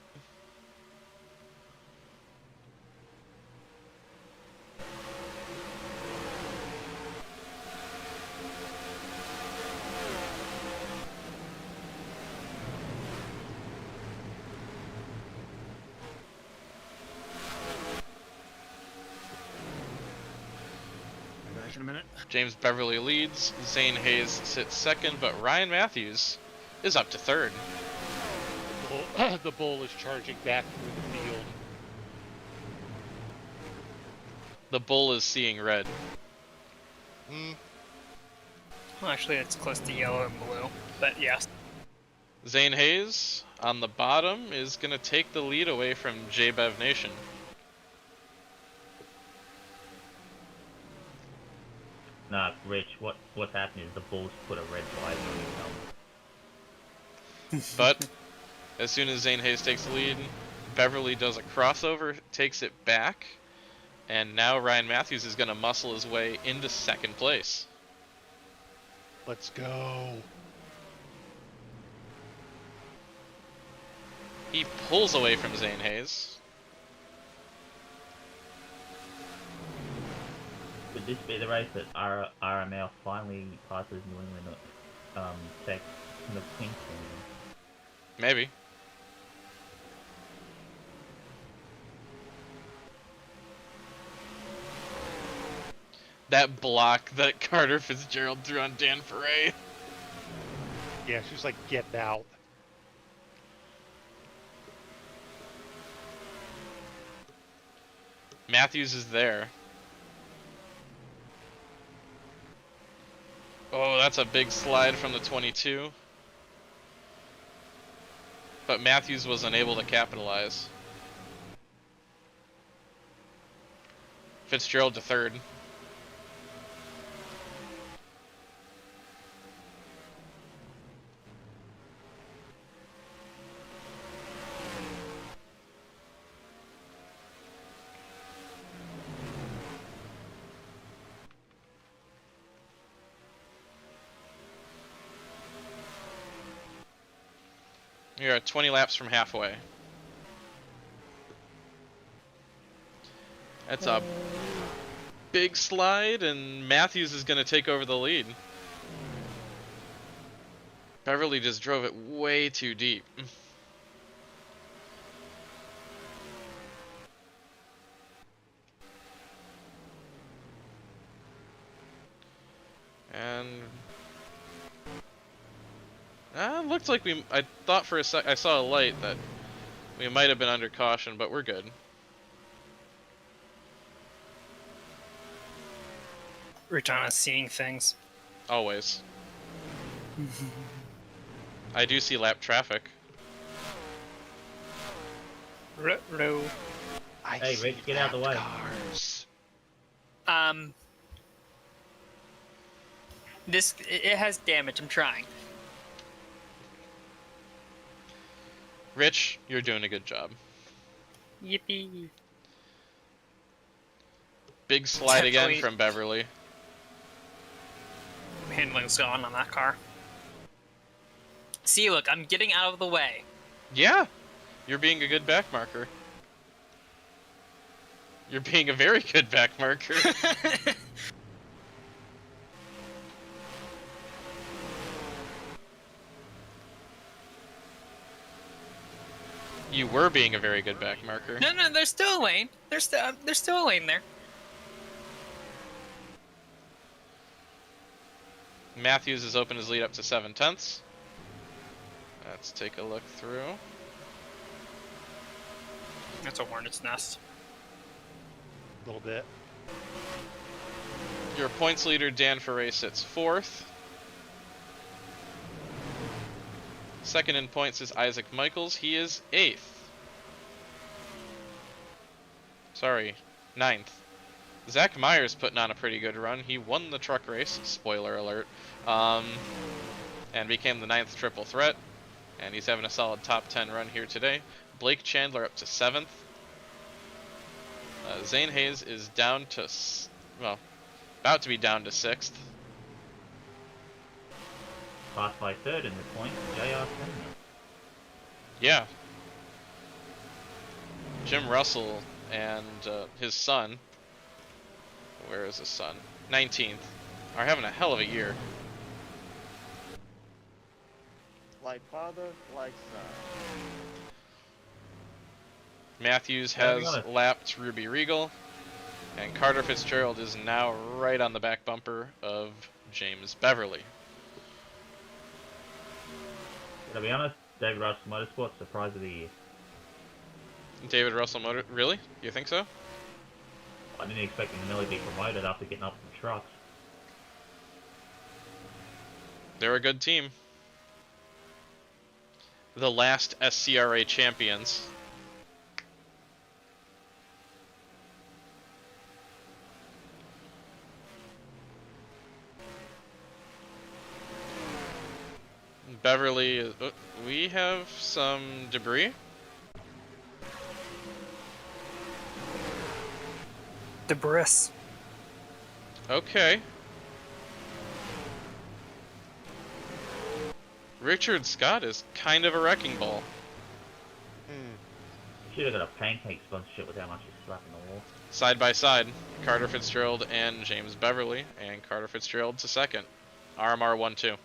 Back in a minute. James Beverly leads, Zane Hayes sits second, but Ryan Matthews is up to third. The bull is charging back through the field. The bull is seeing red. Well, actually, it's close to yellow and blue, but yes. Zane Hayes on the bottom is going to take the lead away from JBev Nation. Rich, what's happening is the Bulls put a red flag on his helmet. But as soon as Zane Hayes takes the lead, Beverly does a crossover, takes it back, and now Ryan Matthews is going to muscle his way into second place. Let's go. He pulls away from Zane Hayes. Could this be the race that RML finally passes New England Tech in the Queensland? Maybe. That block that Carter Fitzgerald threw on Dan Ferret. Yeah, she was like, get out. Matthews is there. Oh, that's a big slide from the 22. But Matthews was unable to capitalize. Fitzgerald to third. You're at 20 laps from halfway. That's a big slide, and Matthews is going to take over the lead. Beverly just drove it way too deep. And it looked like I thought for a sec, I saw a light that we might have been under caution, but we're good. Rutana seeing things. Always. I do see lap traffic. Ruh-roh. Hey, Rich, get out of the way. Cars. It has damage. I'm trying. Rich, you're doing a good job. Yippee. Big slide again Definitely. from Beverly. Handling's gone on that car. See, look, I'm getting out of the way. Yeah, you're being a good back marker. You're being a very good back marker. You were being a very good back marker. No, there's still a lane. There's still a lane there. Matthews has opened his lead up to 7/10. Let's take a look through. That's a hornet's nest. A little bit. Your points leader, Dan Ferret, sits 4th. Second in points is Isaac Michaels. He is 8th. Sorry, 9th. Zach Myers putting on a pretty good run. He won the truck race, spoiler alert, and became the 9th triple threat. And he's having a solid top 10 run here today. Blake Chandler up to 7th. Zane Hayes is down to, well, about to be down to 6th. Passed by third in the point, JR Senior. Yeah. Jim Russell and his son, where is his son? 19th, are having a hell of a year. Like father, like son. Matthews has lapped Ruby Regal, and Carter Fitzgerald is now right on the back bumper of James Beverly. To be honest, David Russell Motorsports surprise of the year. David Russell Motor, really? You think so? I didn't expect him to nearly be promoted after getting up from trucks. They're a good team. The last SCRA champions. Beverly is... we have some debris. Debris. Okay. Richard Scott is kind of a wrecking ball. Should have got a pancake sponsorship with how much he's slapping the wall. Side by side, Carter Fitzgerald and James Beverly, and Carter Fitzgerald to second. RMR 1-2.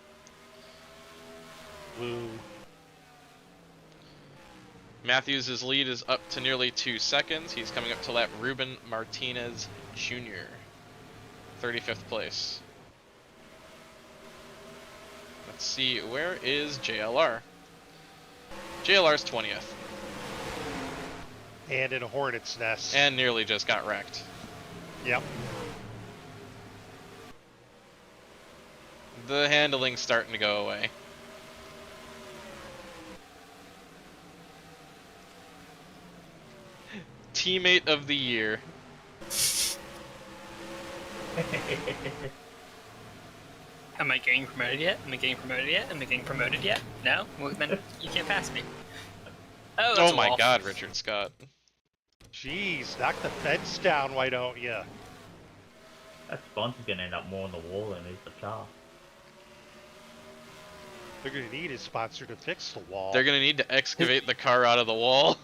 Woo. Matthews' lead is up to nearly 2 seconds. He's coming up to lap Ruben Martinez Jr., 35th place. Let's see, where is JLR? JLR's 20th. And in a hornet's nest. And nearly just got wrecked. Yep. The handling's starting to go away. Teammate of the year. Am I getting promoted yet? Am I getting promoted yet? Am I getting promoted yet? No? Well, then you can't pass me. Oh, that's Oh a my wall. god, Richard Scott. Jeez, knock the fence down, why don't you? That sponsor's gonna end up more on the wall than it is the car. They're gonna need a sponsor to fix the wall. They're gonna need to excavate the car out of the wall.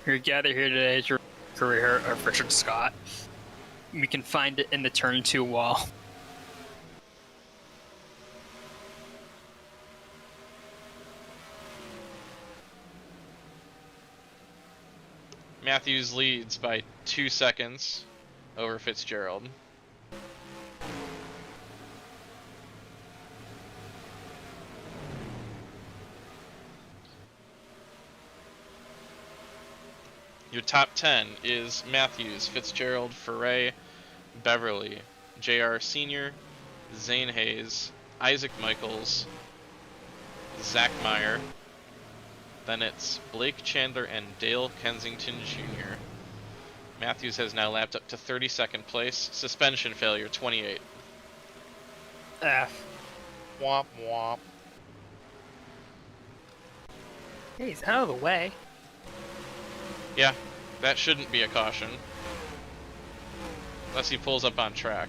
We're gathered here today to career of Richard Scott. We can find it in the turn 2 wall. Matthews leads by 2 seconds over Fitzgerald. Your top 10 is Matthews, Fitzgerald, Ferre, Beverly, JR Sr., Zane Hayes, Isaac Michaels, Zach Meyer. Then it's Blake Chandler and Dale Kensington Jr. Matthews has now lapped up to 32nd place. Suspension failure, 28. F. Womp womp. Hey, he's out of the way. Yeah, that shouldn't be a caution. Unless he pulls up on track.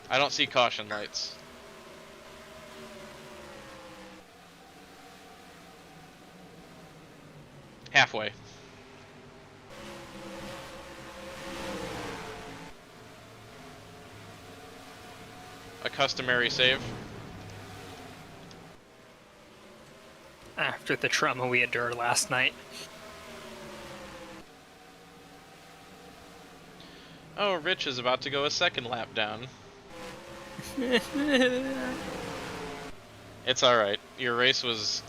I don't see caution lights. Halfway. A customary save. After the trauma we endured last night. Oh, Rich is about to go a second lap down. It's alright. Your race was...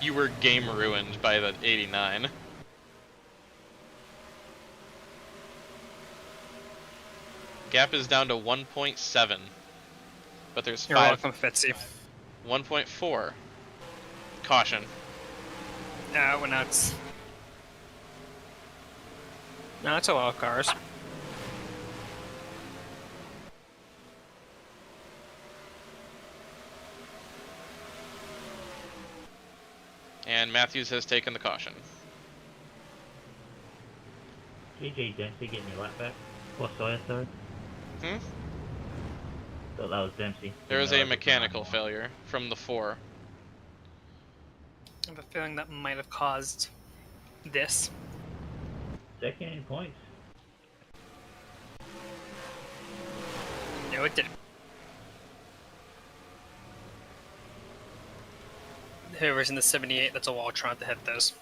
you were game ruined by the 89. Gap is down to 1.7. But there's You're welcome, Fitzy. 1.4. Caution. Well, now it's... No, it's a lot of cars. And Matthews has taken the caution. GG Dempsey getting your lap back. Or Sawyer, sorry. Hmm? Thought that was Dempsey. There was No, a that was mechanical 9-1. failure from the 4. I have a feeling that might have caused this. Second in points. No, it didn't. Whoever's in the 78, that's a wall trying to hit those.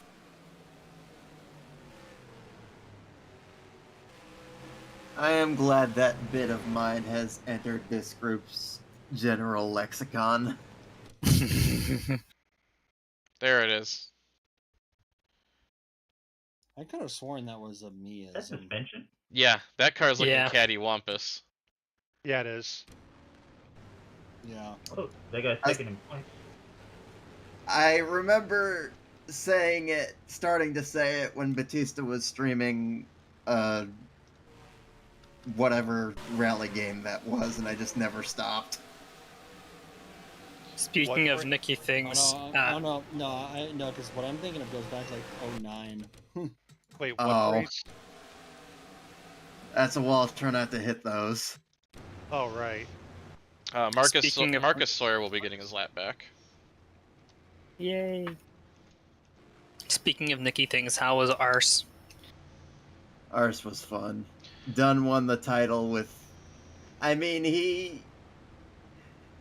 I am glad that bit of mine has entered this group's general lexicon. There it is. I could have sworn that was a Mia. That's suspension. Yeah, that car's looking Yeah. cattywampus. Yeah, it is. Yeah. Oh, they go second in points. I remember saying it, starting to say it when Batista was streaming whatever rally game that was, and I just never stopped. Speaking of Nicky things, no, because what I'm thinking of goes back to like 09. Wait, what Oh. race? That's a wall. Try not to hit those. Oh, right. Marcus Speaking of- Marcus Sawyer will be getting his lap back. Yay. Speaking of Nicky things, how was ours? Ours was fun. Dunn won the title with... I mean, he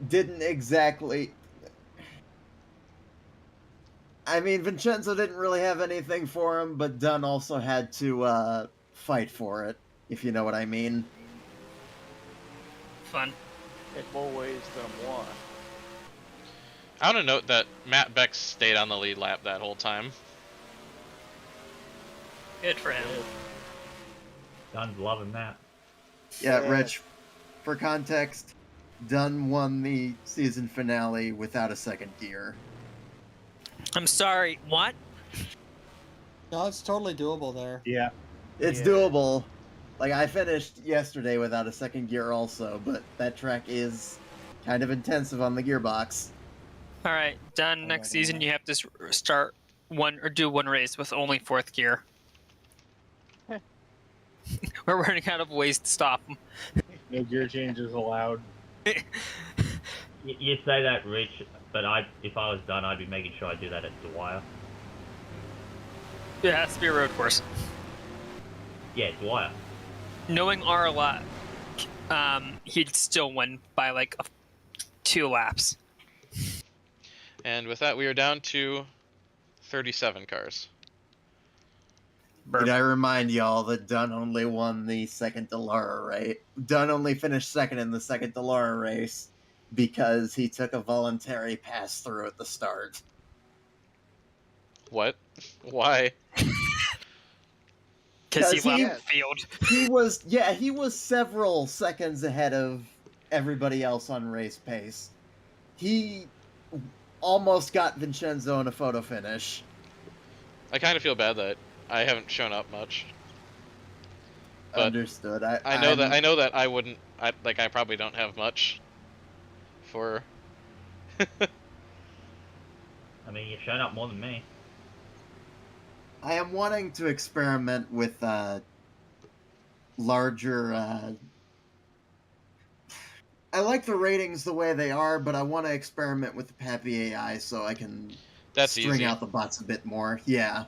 didn't exactly... I mean, Vincenzo didn't really have anything for him, but Dunn also had to fight for it, if you know what I mean. Fun. In more ways than one. I want to note that Matt Beck stayed on the lead lap that whole time. Good for him. Dun's loving that. Yeah, Rich, for context, Dunn won the season finale without a second gear. I'm sorry, what? No, it's totally doable there. Yeah. It's doable. Like, I finished yesterday without a second gear also, but that track is kind of intensive on the gearbox. Alright, done. Next season you have to start do one race with only fourth gear. We're running out of ways to stop them. No gear changes allowed. You say that, Rich, but if I was done, I'd be making sure I do that at Dwyer. It has to be a road course. Yeah, Dwyer. Knowing our lap, he'd still win by like 2 laps. And with that, we are down to 37 cars. Did I remind y'all that Dunn only won the second Delara race? Dunn only finished second in the second Delara race because he took a voluntary pass-through at the start. What? Why? Because he left he- the field. He was several seconds ahead of everybody else on race pace. He almost got Vincenzo in a photo finish. I kind of feel bad that I haven't shown up much. But Understood. I know that I wouldn't. I probably don't have much. For. I mean, you've shown up more than me. I am wanting to experiment with larger. I like the ratings the way they are, but I want to experiment with the Pappy AI so I can string easy. out the bots a bit more. Yeah.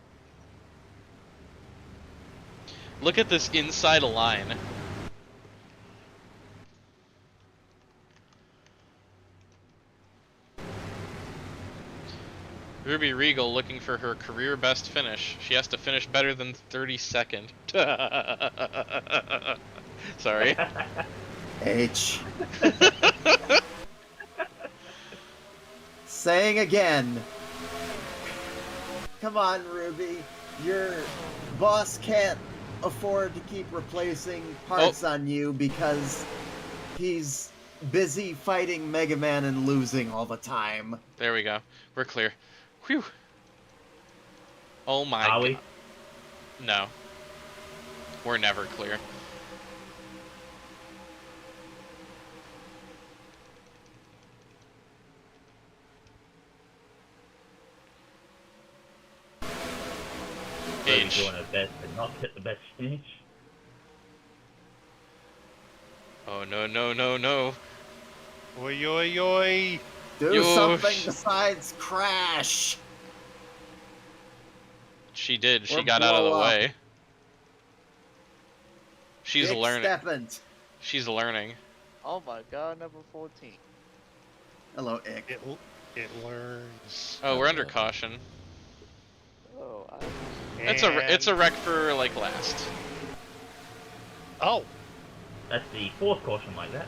Look at this inside a line. Ruby Regal looking for her career best finish. She has to finish better than 32nd. Sorry. H. Saying again. Come on, Ruby. Your boss can't afford to keep replacing parts on you because he's busy fighting Mega Man and losing all the time. There we go. We're clear. Whew. Oh my Are god. we? No. We're never clear. Ruby's doing her best to not get the best finish. Oh no no no no. Oi, oi, oi. Do something besides crash. She did. She Or got out of the blow up. way. She's Dick learning. Steppin'. She's learning. Oh my god, number 14. Hello, Ick. It learns. Oh, we're under caution. Oh, It's a wreck for like last. Oh, That's the 4th caution like that.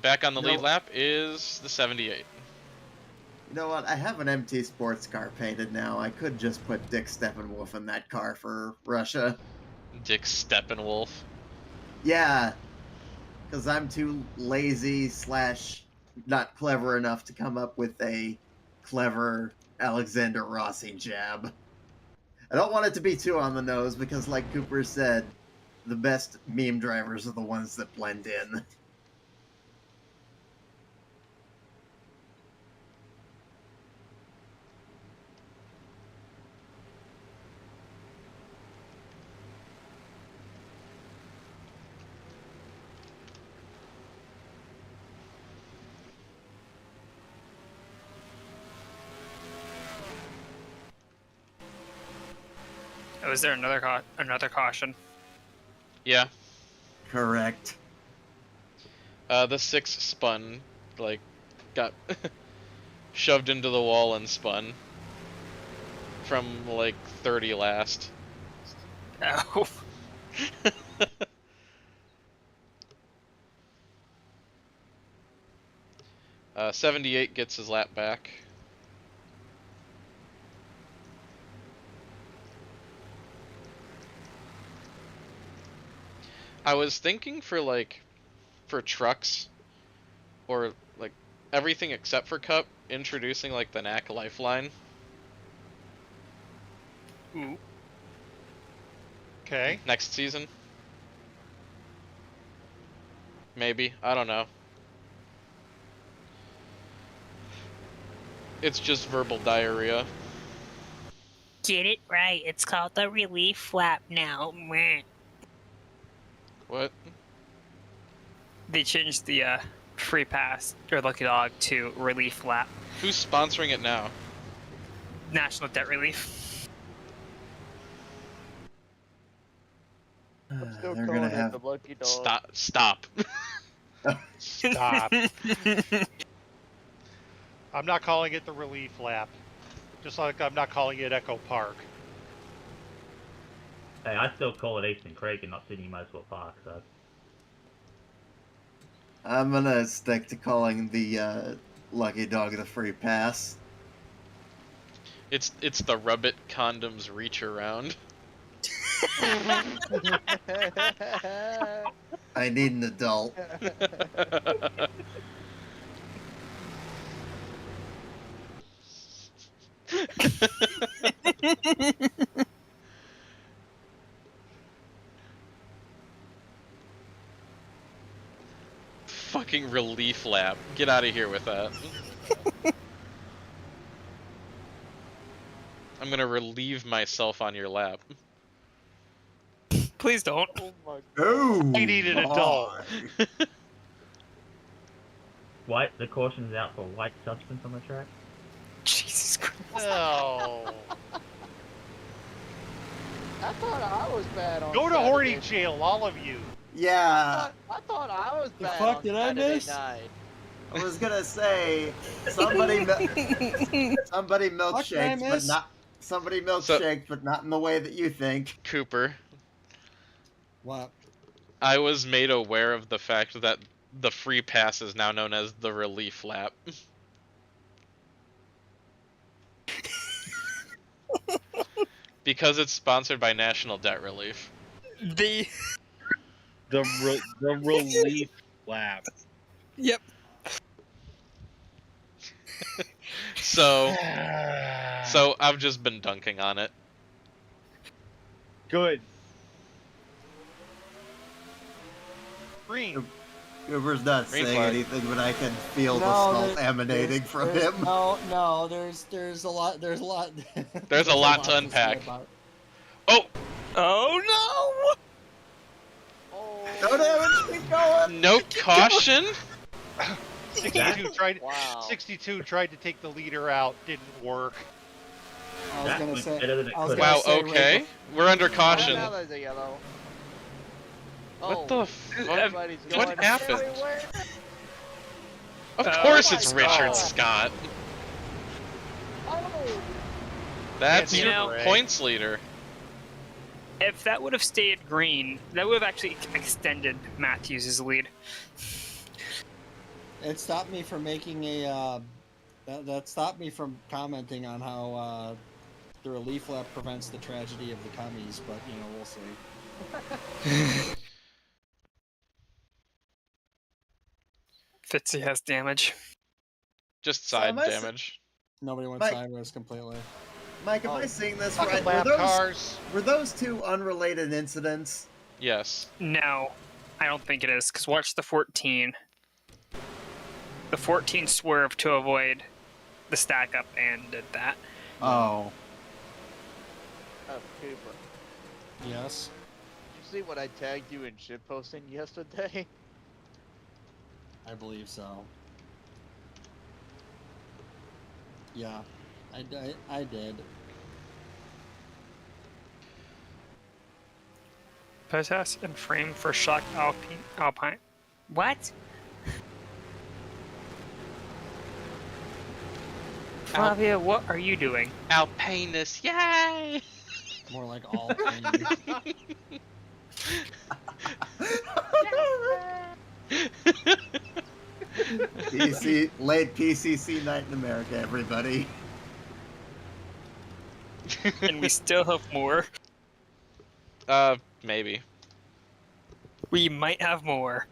Back on the lead No. lap is the 78. You know what? I have an MT sports car painted now. I could just put Dick Steppenwolf in that car for Russia. Dick Steppenwolf. Yeah, because I'm too lazy / not clever enough to come up with a clever Alexander Rossi jab. I don't want it to be too on the nose because, like Cooper said, the best meme drivers are the ones that blend in. Oh, is there another caution? Yeah. Correct. The 6 spun, like, got shoved into the wall and spun from like 30 last. Oh. 78 gets his lap back. I was thinking for trucks or like everything except for Cup, introducing like the NAC Lifeline. Ooh. Okay. Next season. Maybe. I don't know. It's just verbal diarrhea. Get it right. It's called the relief flap now. Meh. What? They changed the free pass or Lucky Dog to relief lap. Who's sponsoring it now? National Debt Relief. I'm still They're calling gonna it have the Lucky Dog. Stop. Stop. I'm not calling it the relief lap. Just like I'm not calling it Echo Park. Hey, I still call it Eastern Creek and not Sydney Motorsport Park, so. I'm gonna stick to calling the Lucky Dog the free pass. It's the Rubbit Condoms reach around. I need an adult. Fucking relief lap. Get out of here with that. I'm gonna relieve myself on your lap. Please don't. Oh my Oh, I need an adult. White, the caution's out for white substance on the track. Jesus Christ. No. I thought I was bad on Go to Saturday. hoarding jail, all of you. Yeah, I thought I was The bad fuck on did I Saturday miss? night. I was gonna say somebody milkshaked, but miss? not but not in the way that you think. Cooper, What? I was made aware of the fact that the free pass is now known as the relief lap. Because it's sponsored by National Debt Relief. The The relief lap. Yep. So I've just been dunking on it. Good. Green. Cooper's not Green saying flag. anything, but I can feel the No, smoke emanating from there's- him. No, there's a lot. There's a lot to unpack. say about it. Oh! Oh Oh, Go down, keep going. No caution? 62 tried to take the leader out, didn't work. I was That gonna went say. better than it I was could gonna Wow, say right okay. We're under caution. now there's a yellow. What the fuck? Everybody's What going happened? everywhere. Of Oh course my it's God. Richard Scott. Oh, That's You your know- points leader. If that would have stayed green, that would have actually extended Matthews' lead. It stopped me from making a. That stopped me from commenting on how the relief lap prevents the tragedy of the commies, but we'll see. Fitzy has damage. Just So side am I s- damage. Nobody went Mike. sideways completely. Mike, am I seeing this right? Fucking lap cars. Were those two unrelated incidents? Yes. No, I don't think it is, because watch the 14. The 14 swerved to avoid the stack up and did that. Oh. Oh, Cooper. Yes. Did you see what I tagged you in shitposting yesterday? I believe so. Yeah, I did. Possess and frame for shock Alpine. What? Flavia, what are you doing? Alpinus, yay! More like all Late PCC night in America, everybody. And we still have more. Maybe. We might have more.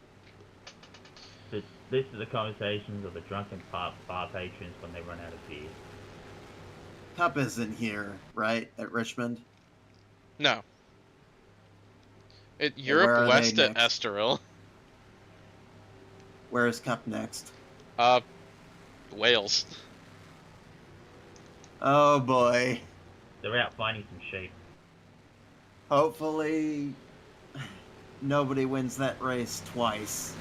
This is the conversations of the drunken bar patrons when they run out of beer. Cup isn't here, right, at Richmond? No. where Europe are west they at next? Estoril. Where is Cup next? Wales. Oh boy. They're out finding some sheep. Hopefully, nobody wins that race twice.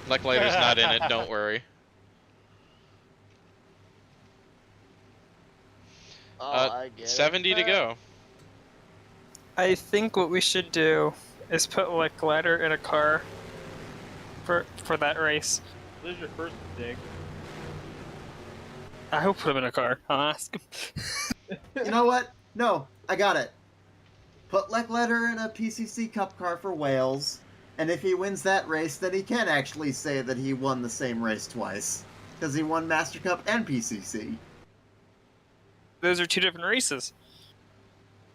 Leclerc's not in it, don't worry. Oh, I get 70 to go. I think what we should do is put like Glider in a car for that race. This is your first mistake. I hope put him in a car. I'll ask him. You know what? No, I got it. Put Leclerc in a PCC Cup car for Wales, and if he wins that race, then he can actually say that he won the same race twice. Because he won Master Cup and PCC. Those are two different races.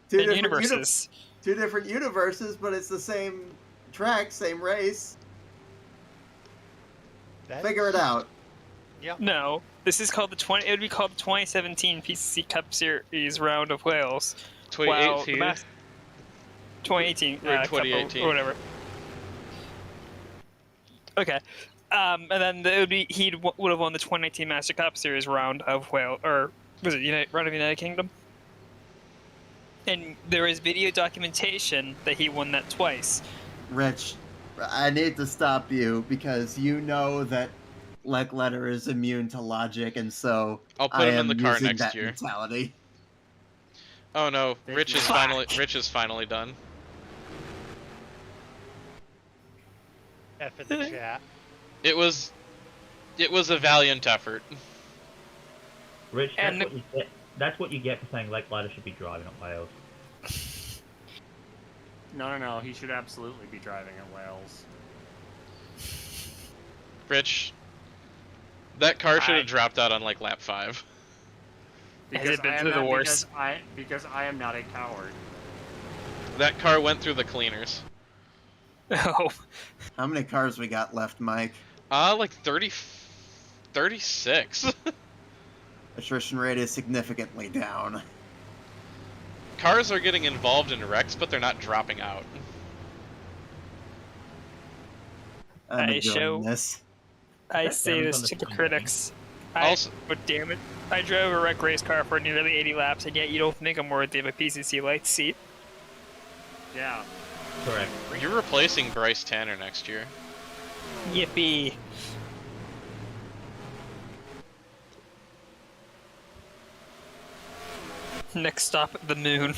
Two And different universes. Two different universes, but it's the same track, same race. Figure it out. Yeah. No, this is called the It would be called the 2017 PCC Cup Series Round of Wales. 2018. 2018. Or 2018. Or whatever. Okay. And then he would have won the 2019 Master Cup Series Round of Wales, or was it Round of United Kingdom? And there is video documentation that he won that twice. Rich, I need to stop you because you know that Leclerc is immune to logic, and so I'll put him in the car next that year. mentality. Oh no, Rich is finally done. F in the chat. It was a valiant effort. Rich, that's what you get for saying Leclerc should be driving at Wales. No. He should absolutely be driving at Wales. Rich, that car should have dropped out on like lap 5. Has it been through the worst? Because I am not a coward. That car went through the cleaners. Oh. How many cars we got left, Mike? Like 36. Attrition rate is significantly down. Cars are getting involved in wrecks, but they're not dropping out. I'm enjoying this. I say this to the critics. But damn it, I drove a wreck race car for nearly 80 laps, and yet you don't think I'm worthy of a PCC Lites seat. Yeah. Correct. You're replacing Bryce Tanner next year. Yippee. Next stop, the moon.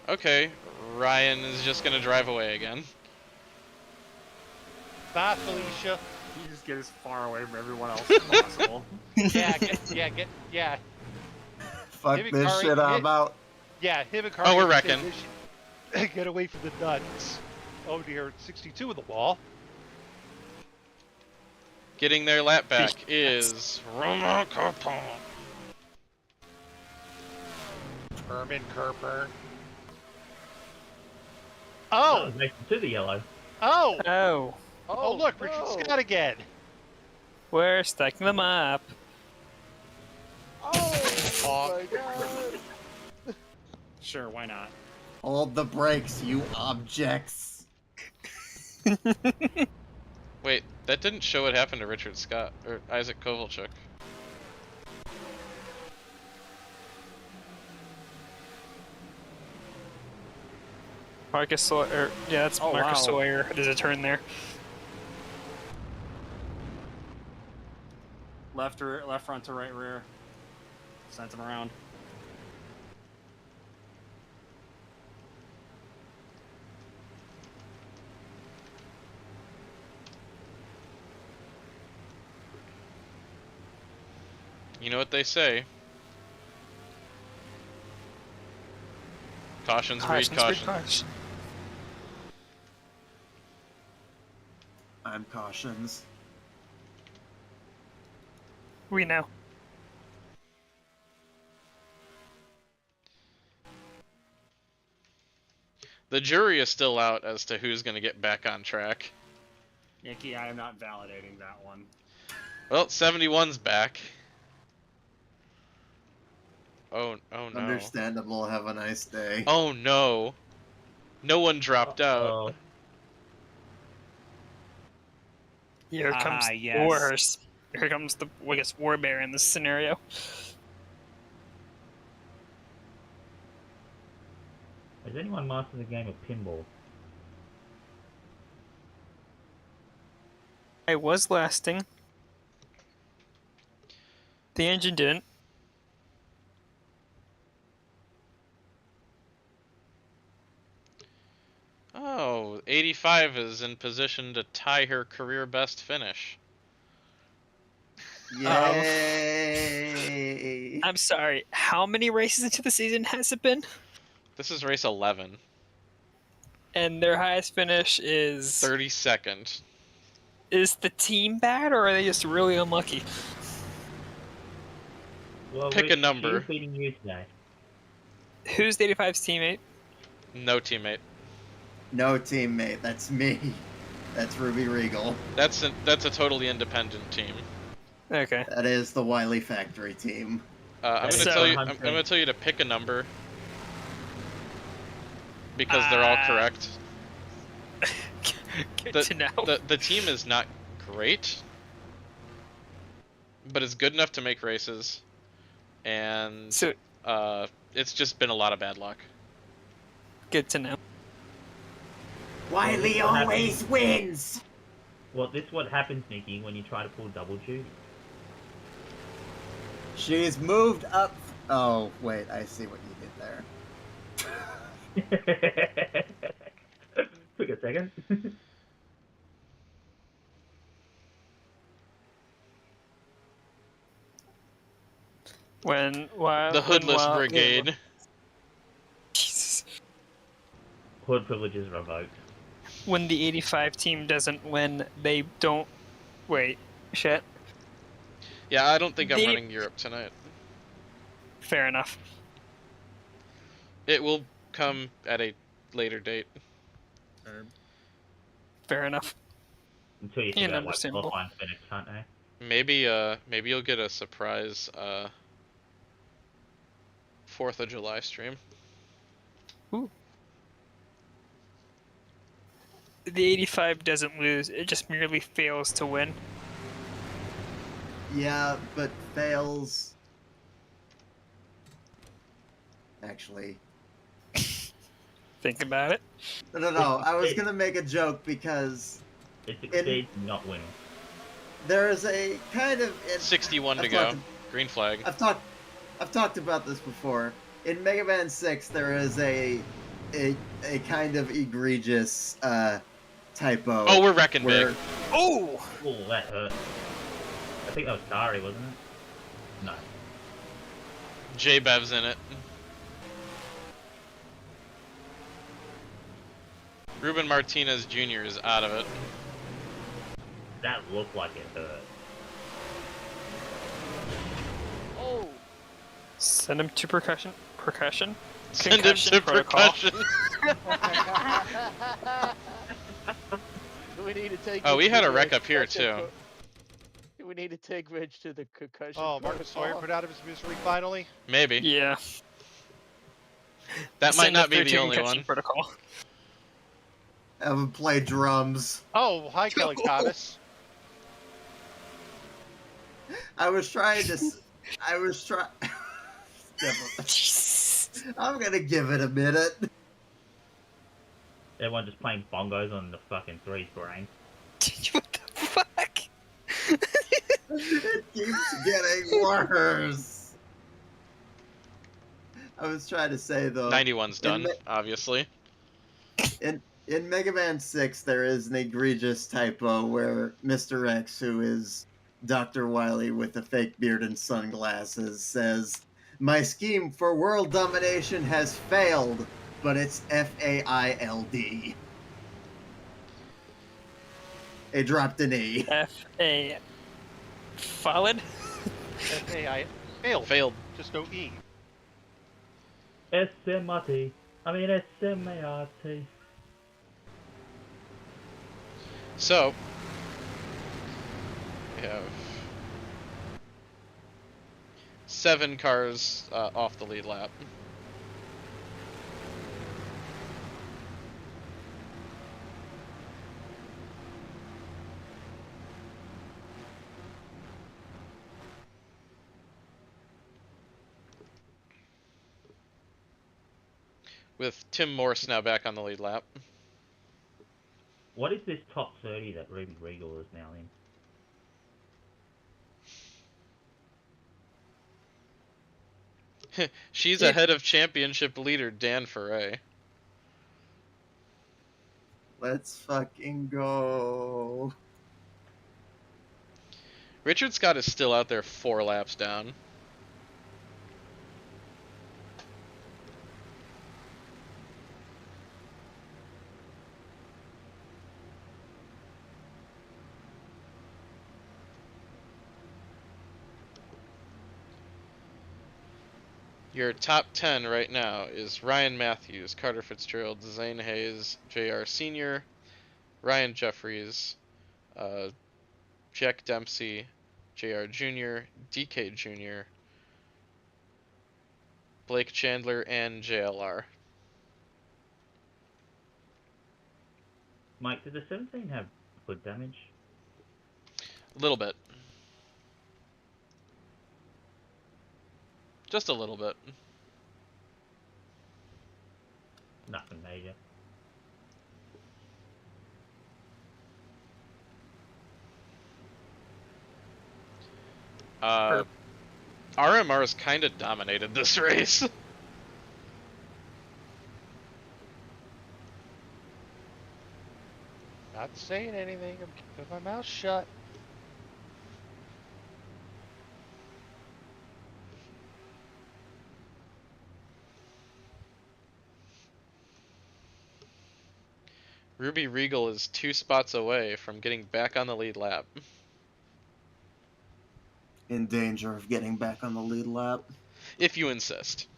Okay, Ryan is just gonna drive away again. Bye, Felicia. You just get as far away from everyone else as possible. Yeah. Fuck Him and this Kari- shit I'm him- out. Yeah, him and Oh, Carly we're are saying wrecking. they should Get away from the nuts. Oh dear, 62 in the wall. Getting their lap back is Roman Carpon. Herman Kerper. That Oh! was next to the yellow. Oh! Oh. Oh, look, Richard Scott again. We're stacking them up. Oh! Oh my god. Sure, why not? Hold the brakes, you objects. Wait, that didn't show what happened to Richard Scott or Isaac Kovalchuk. Marcus Sawyer. Yeah, that's Oh, Marcus wow. Sawyer. There's a turn there. Left front to right rear. Sent him around. You know what they say. Cautions breed caution. I'm cautions. We know. The jury is still out as to who's going to get back on track. Nikki, I am not validating that one. Well, 71's back. Oh no. Understandable. Have a nice day. Oh no. No one dropped out. Here comes the yes. wars. Here comes the biggest war bear in this scenario. Has anyone mastered the game of pinball? I was lasting. The engine didn't. Oh, 85 is in position to tie her career best finish. Yay! I'm sorry. How many races into the season has it been? This is race 11. And their highest finish is 32nd. Is the team bad, or are they just really unlucky? Well, Pick a number. Who's beating you today? Who's the 85's teammate? No teammate. No teammate. That's me. That's Ruby Regal. That's a totally independent team. Okay. That is the Wiley Factory team. I'm gonna tell you to pick a number because they're all correct. Good to know. The team is not great, but it's good enough to make races, and So, it's just been a lot of bad luck. good to know. Wiley always wins! Well, this is what happens, Nikki, when you try to pull double duty. She's moved up. Oh, wait, I see what you did there. Took a second. The Hoodless Brigade. Jesus. Hood privileges revoked. When the 85 team doesn't win, they don't. Wait, shit. Yeah, I don't think I'm running Europe tonight. Fair enough. It will come at a later date. Fair enough. Until you figure out what qualifying finish, can't they? Maybe you'll get a surprise 4th of July stream. Ooh. The 85 doesn't lose, it just merely fails to win. Yeah, but fails. Actually. Think about it. No. I was gonna make a joke because it succeeds not winning. There is a kind of 61 to go. Green flag. I've talked about this before. In Mega Man 6, there is a kind of egregious typo. Oh, we're wrecking big. Oh, that hurt. I think that was Dari, wasn't it? No. J-Bev's in it. Ruben Martinez Jr. is out of it. That looked like it hurt. Oh. Send him to percussion. Send him Concussion to protocol. percussion. We need to take. Oh, we had a wreck up here We we need to take Rich to the concussion Oh, Marcus Sawyer protocol? put out of his misery finally. Maybe. Yeah. That might Send not a be the 13 only concussion one. Protocol. Have him play drums. Oh, hi, Kelly Thomas. I was trying to. I was trying. I'm gonna give it a minute. Everyone just playing bongos on the fucking three's brain. What the fuck? It keeps getting worse. I was trying to say though. 91's done, obviously. In Mega Man 6, there is an egregious typo where Mr. X, who is Dr. Wily with a fake beard and sunglasses, says, "My scheme for world domination has failed, but it's F-A-I-L-D." They dropped an E. F-A... Followed? F-A-I... Failed. Failed. Just no E. S-M-R-T. I mean S-M-A-R-T. So, we have 7 cars off the lead lap. With Tim Morse now back on the lead lap. What is this top 30 that Ruby Regal is now in? She's ahead of championship leader Dan Ferret. Let's fucking go. Richard Scott is still out there 4 laps down. Your top 10 right now is Ryan Matthews, Carter Fitzgerald, Zane Hayes, JR Sr., Ryan Jeffries, Jack Dempsey, JR Jr., DK Jr., Blake Chandler, and JLR. Mike, does the 17 have hood damage? A little bit. Just a little bit. Nothing major. RMR's kind of dominated this race. Not saying anything. I'm keeping my mouth shut. Ruby Regal is 2 spots away from getting back on the lead lap. In danger of getting back on the lead lap. If you insist.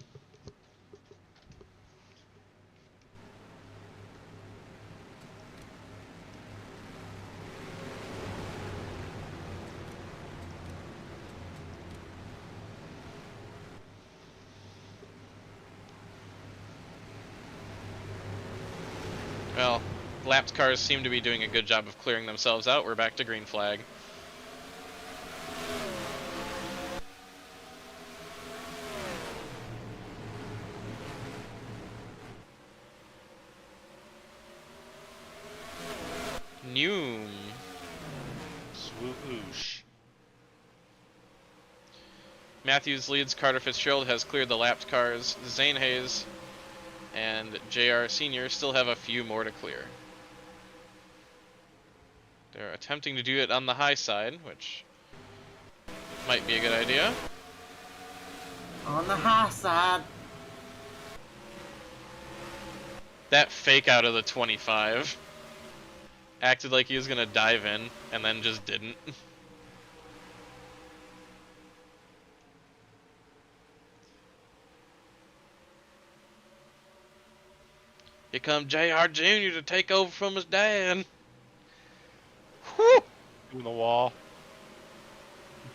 Well, lapped cars seem to be doing a good job of clearing themselves out. We're back to green flag. Noom. Swoosh. Matthews leads. Carter Fitzgerald has cleared the lapped cars. Zane Hayes and JR Sr. still have a few more to clear. They're attempting to do it on the high side, which might be a good idea. On the high side. That fake out of the 25. Acted like he was gonna dive in, and then just didn't. Here comes JR Jr. to take over from his dad. Whew! Doing the wall.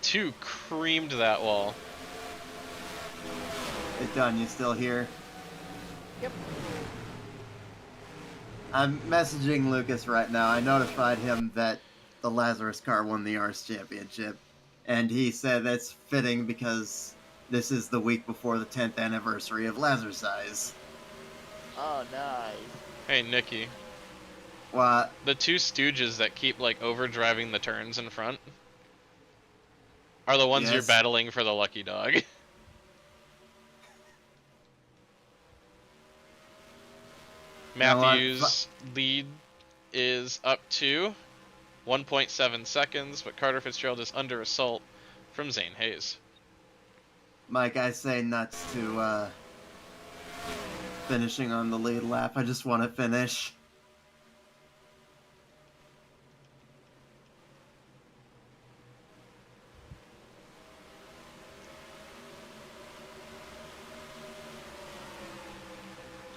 2 creamed that wall. Hey, Dunn, you still here? Yep. I'm messaging Lucas right now. I notified him that the Lazarus car won the ARS championship, and he said that's fitting because this is the week before the 10th anniversary of Lazarus Eyes. Oh, nice. Hey, Nikki. What? The 2 stooges that keep, like, overdriving the turns in front are the ones you're Yes. battling for the lucky dog. Matthew's lead is up to 1.7 seconds, but Carter Fitzgerald is under assault from Zane Hayes. Mike, I say nuts to finishing on the lead lap. I just want to finish.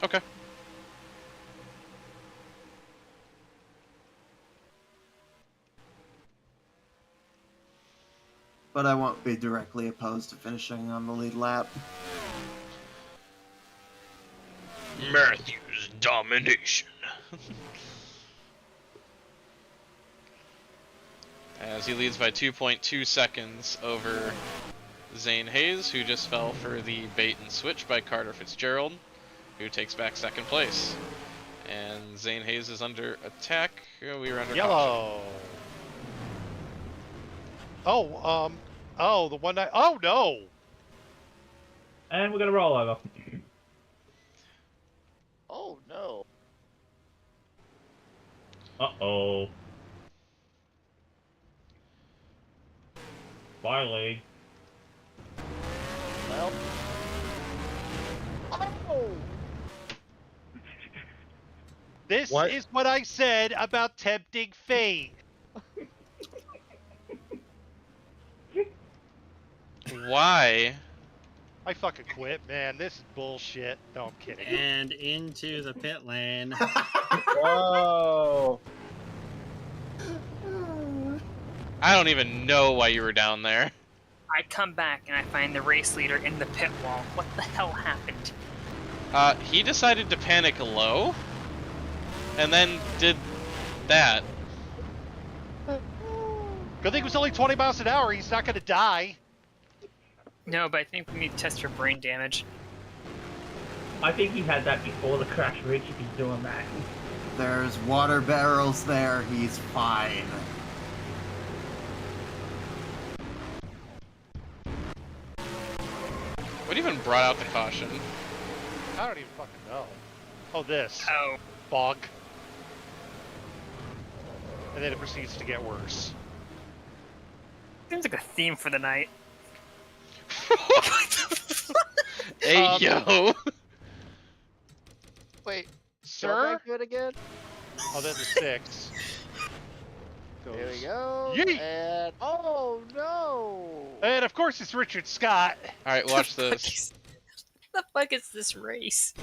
Okay. But I won't be directly opposed to finishing on the lead lap. Matthew's domination. As he leads by 2.2 seconds over Zane Hayes, who just fell for the bait and switch by Carter Fitzgerald, who takes back second place. And Zane Hayes is under attack. We were under Yellow. caution. Oh, the one that. Oh no. And we're gonna roll over. Oh, no. Uh-oh. Bye, league. Well. Oh! This What? is what I said about tempting fate. Why? I fucking quit, man. This is bullshit. No, I'm kidding. And into the pit lane. Whoa. I don't even know why you were down there. I come back and I find the race leader in the pit wall. What the hell happened? He decided to panic low, and then did that. Good thing it was only 20 miles an hour. He's not gonna die. No, but I think we need to test for brain damage. I think he had that before the crash, Rich, if he's doing that. There's water barrels there. He's fine. What even brought out the caution? I don't even fucking know. Oh, this. Oh. Fog. And then it proceeds to get worse. Seems like a theme for the night. Hey, yo! Wait, Sir? go back to it again? Oh, then the 6. Here we go. Yeet! And oh no! And of course it's Richard Scott. Alright, watch this. What the fuck is this race?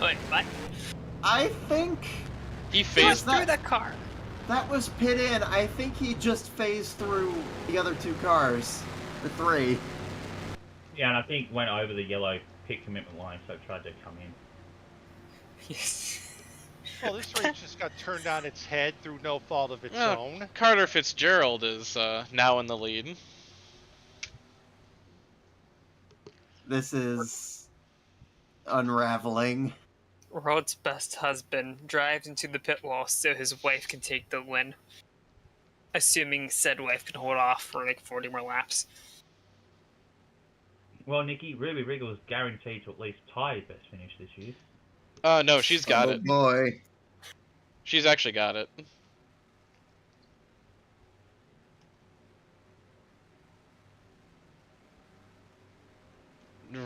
Wait, what? I think He Phased phased that- through the car. that was pit in. I think he just phased through the other 2 cars. The 3. Yeah, and I think went over the yellow pit commitment line, so it tried to come in. Yes. Well, this race just got turned on its head through no fault of its Well, own. Carter Fitzgerald is now in the lead. This is unraveling. World's best husband drives into the pit wall so his wife can take the win. Assuming said wife can hold off for like 40 more laps. Well, Nikki, Ruby Wriggle's guaranteed to at least tie his best finish this year. No, she's got Oh it. boy. She's actually got it.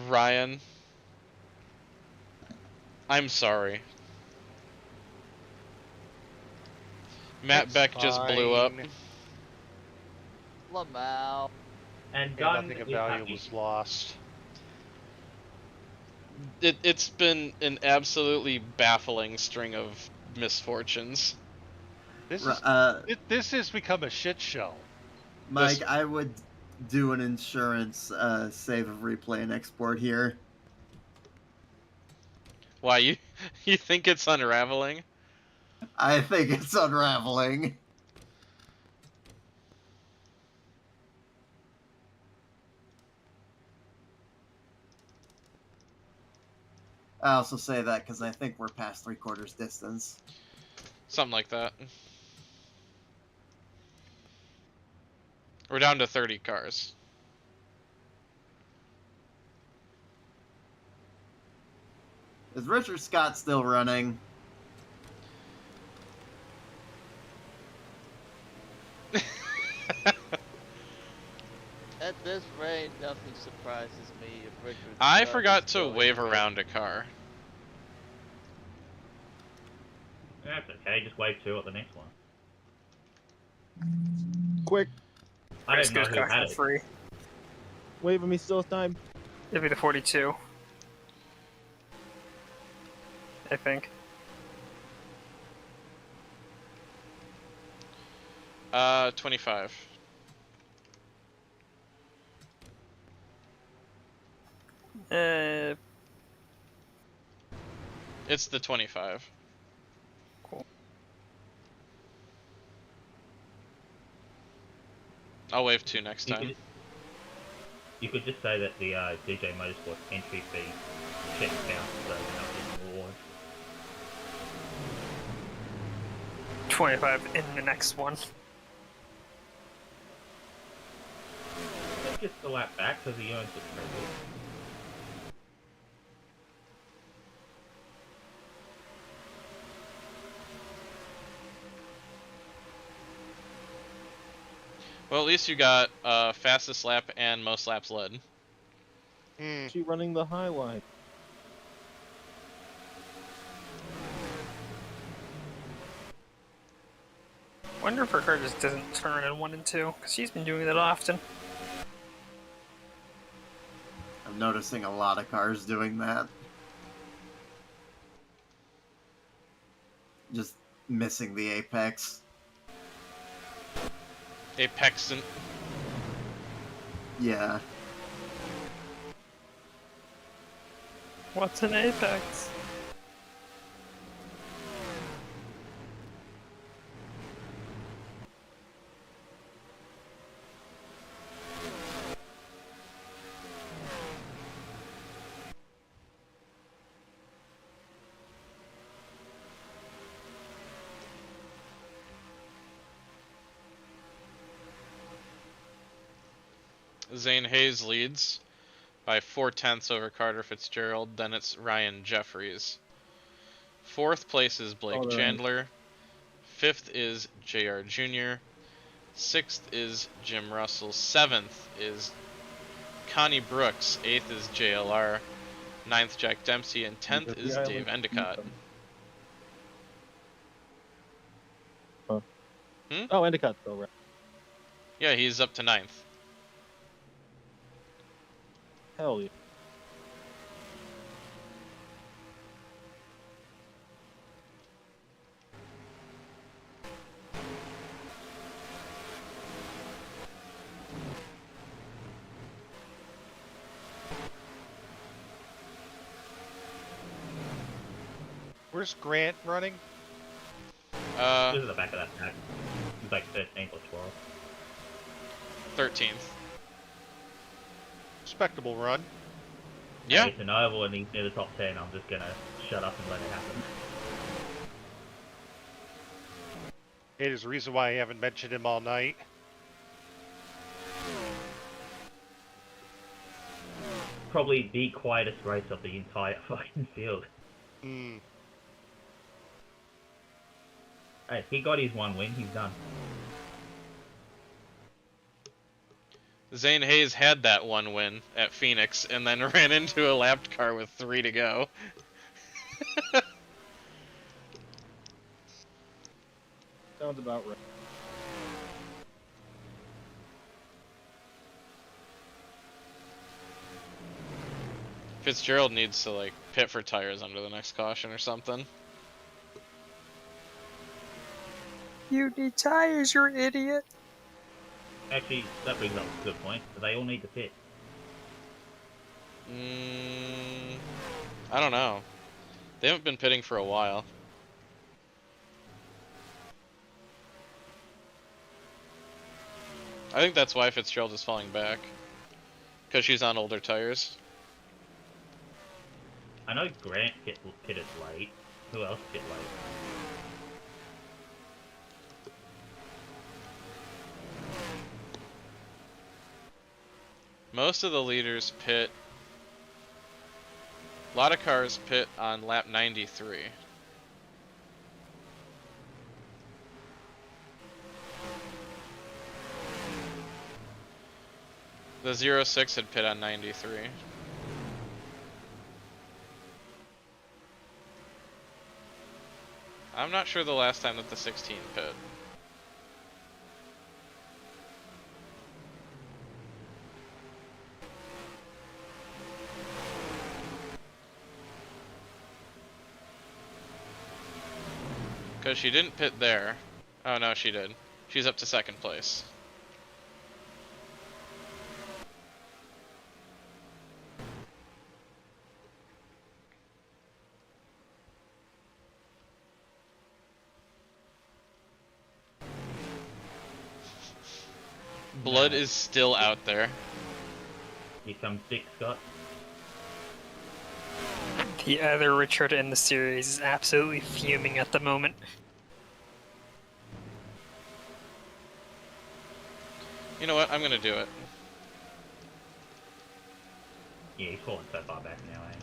Ryan. I'm sorry. Matt It's Beck just blew up. fine. Lamau. And And Gunn nothing of is value happy. was lost. It's been an absolutely baffling string of misfortunes. This Ri- is this has become a shit show. Mike, This- I would do an insurance save of replay and export here. Why you think it's unraveling? I think it's unraveling. I also say that because I think we're past 3/4 distance. Something like that. We're down to 30 cars. Is Richard Scott still running? At this rate, nothing surprises me if Richard. I Scott forgot is to going wave to- around a car. That's okay, just wave 2 at the next one. Quick, I Race don't know goes who back had for it. free. wave at me still this time. It'd be the 42. I think. 25. Uh, It's the 25. Cool. I'll wave 2 next You time. you could just say that the DJ Motorsport entry fee checks down, so you're not getting rewards. 25 in the next one. Let's get the lap back because he owns the credit. Well, at least you got fastest lap and most laps led. She running the highlight. Wonder if her car just doesn't turn in 1 and 2, because she's been doing that often. I'm noticing a lot of cars doing that. Just missing the apex. Apex and Yeah. What's an apex? Zane Hayes leads by 4/10 over Carter Fitzgerald. Then it's Ryan Jeffries. 4th place is Blake All right. Chandler. 5th is JR Jr. 6th is Jim Russell. 7th is Connie Brooks. 8th is JLR. 9th Jack Dempsey. And 10th is Dave Endicott. Huh. Hmm? Oh, Endicott's still right. Yeah, he's up to 9th. Hell yeah. Where's Grant running? This is the back of that pack. He's like 13th or 12th. 13th. Respectable run. Yeah. It's an oval and he's near the top 10. I'm just gonna shut up and let it happen. Hey, there's a reason why I haven't mentioned him all night. Probably the quietest race of the entire fucking field. Hmm. Hey, he got his 1 win. He's done. Zane Hayes had that 1 win at Phoenix and then ran into a lapped car with 3 to go. Sounds about right. Fitzgerald needs to like pit for tires under the next caution or something. You need tires, you idiot. Actually, that brings up a good point. Do they all need to pit? I don't know. They haven't been pitting for a while. I think that's why Fitzgerald is falling back. Because she's on older tires. I know Grant pitted late. Who else pit late? Most of the leaders pit. A lot of cars pit on lap 93. The 06 had pit on 93. I'm not sure the last time that the 16 pit. Because she didn't pit there. Oh no, she did. She's up to second place. Blood is still out there. Here comes Dick Scott. The other Richard in the series is absolutely fuming at the moment. You know what? I'm gonna do it. Yeah, he's falling so far back now, eh?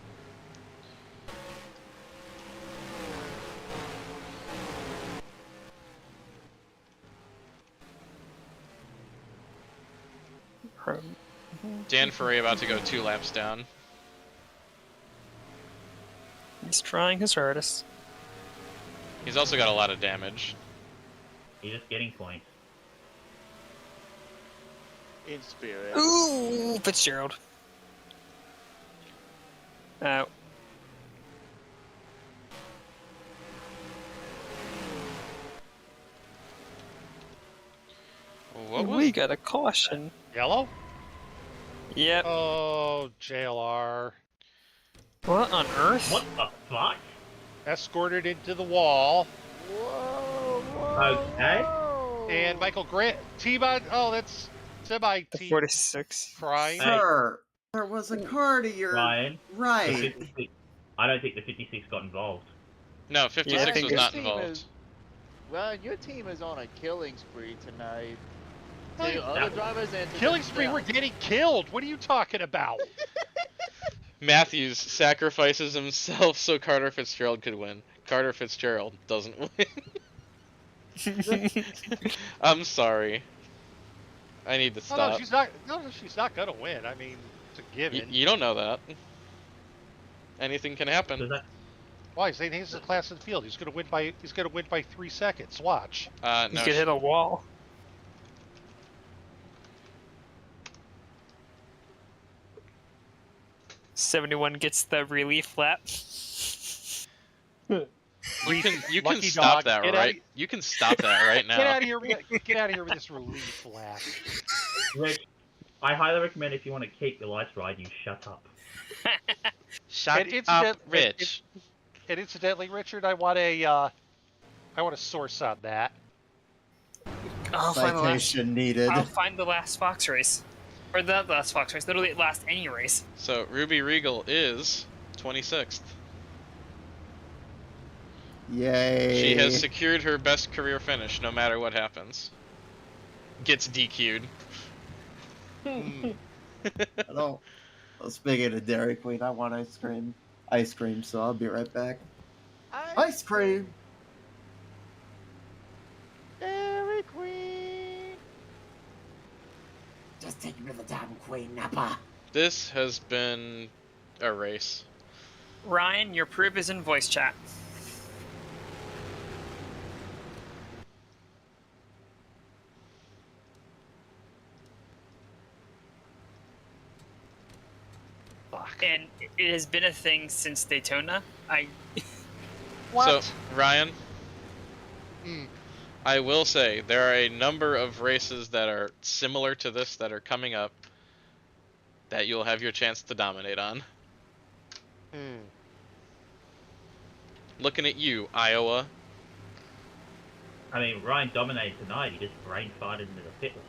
Dan Ferrari about to go 2 laps down. He's trying his hardest. He's also got a lot of damage. He's just getting points. In spirit. Ooh, Fitzgerald. Out. What was... We got a caution. Yellow? Yep. Oh, JLR. What on earth? What the fuck? Escorted into the wall. Whoa, whoa, Okay. whoa. And Michael Grant. T-Bot. Oh, that's semi The T. 46. Prime. Hey. Sir, there was a car to your Ryan, right. the 56, I don't think the 56 got involved. No, 56 Yeah, was your not team involved. Well, your team is on a killing spree tonight. Hey, To other drivers and to Killing spree, we're themselves. getting killed. What are you talking about? Matthews sacrifices himself so Carter Fitzgerald could win. Carter Fitzgerald doesn't win. I'm sorry. I need to Oh, stop. no, she's not. No, she's not gonna win. I mean, it's a given. You don't know that. Anything can happen. Does that, Why? Zane Hayes is a class in the field. He's gonna win by. He's gonna win by 3 seconds. Watch. No, You could hit a wall. '71 gets the relief lap. you can Lucky stop dog. that Get right. out- You can stop that right now. Get out of here! Get out of here with this relief lap. Rich, I highly recommend if you want to keep your lights right, you shut up. Shut And up, Rich. And incidentally, Richard, I want a source on that. I'll find the last. Citation needed. I'll find the last Fox race, or the last Fox race. Literally, last any race. So Ruby Regal is 26th. Yay. She has secured her best career finish, no matter what happens. Gets DQ'd. Hello. Speaking of Dairy Queen, I want ice cream. Ice cream, so I'll be right back. Ice cream! Dairy Queen. Just take me to the damn Queen, Nappa. This has been a race. Ryan, your proof is in voice chat. Fuck. And it has been a thing since Daytona. What? So, Ryan, Hmm. I will say there are a number of races that are similar to this that are coming up that you'll have your chance to dominate on. Looking at you, Iowa. I mean, Ryan dominated tonight. He just brain farted into the pit wall.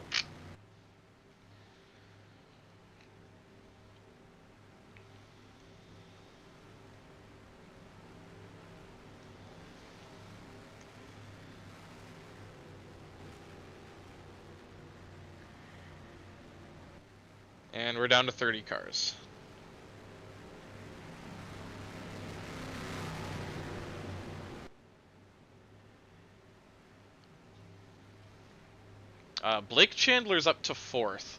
And we're down to 30 cars. Blake Chandler's up to 4th.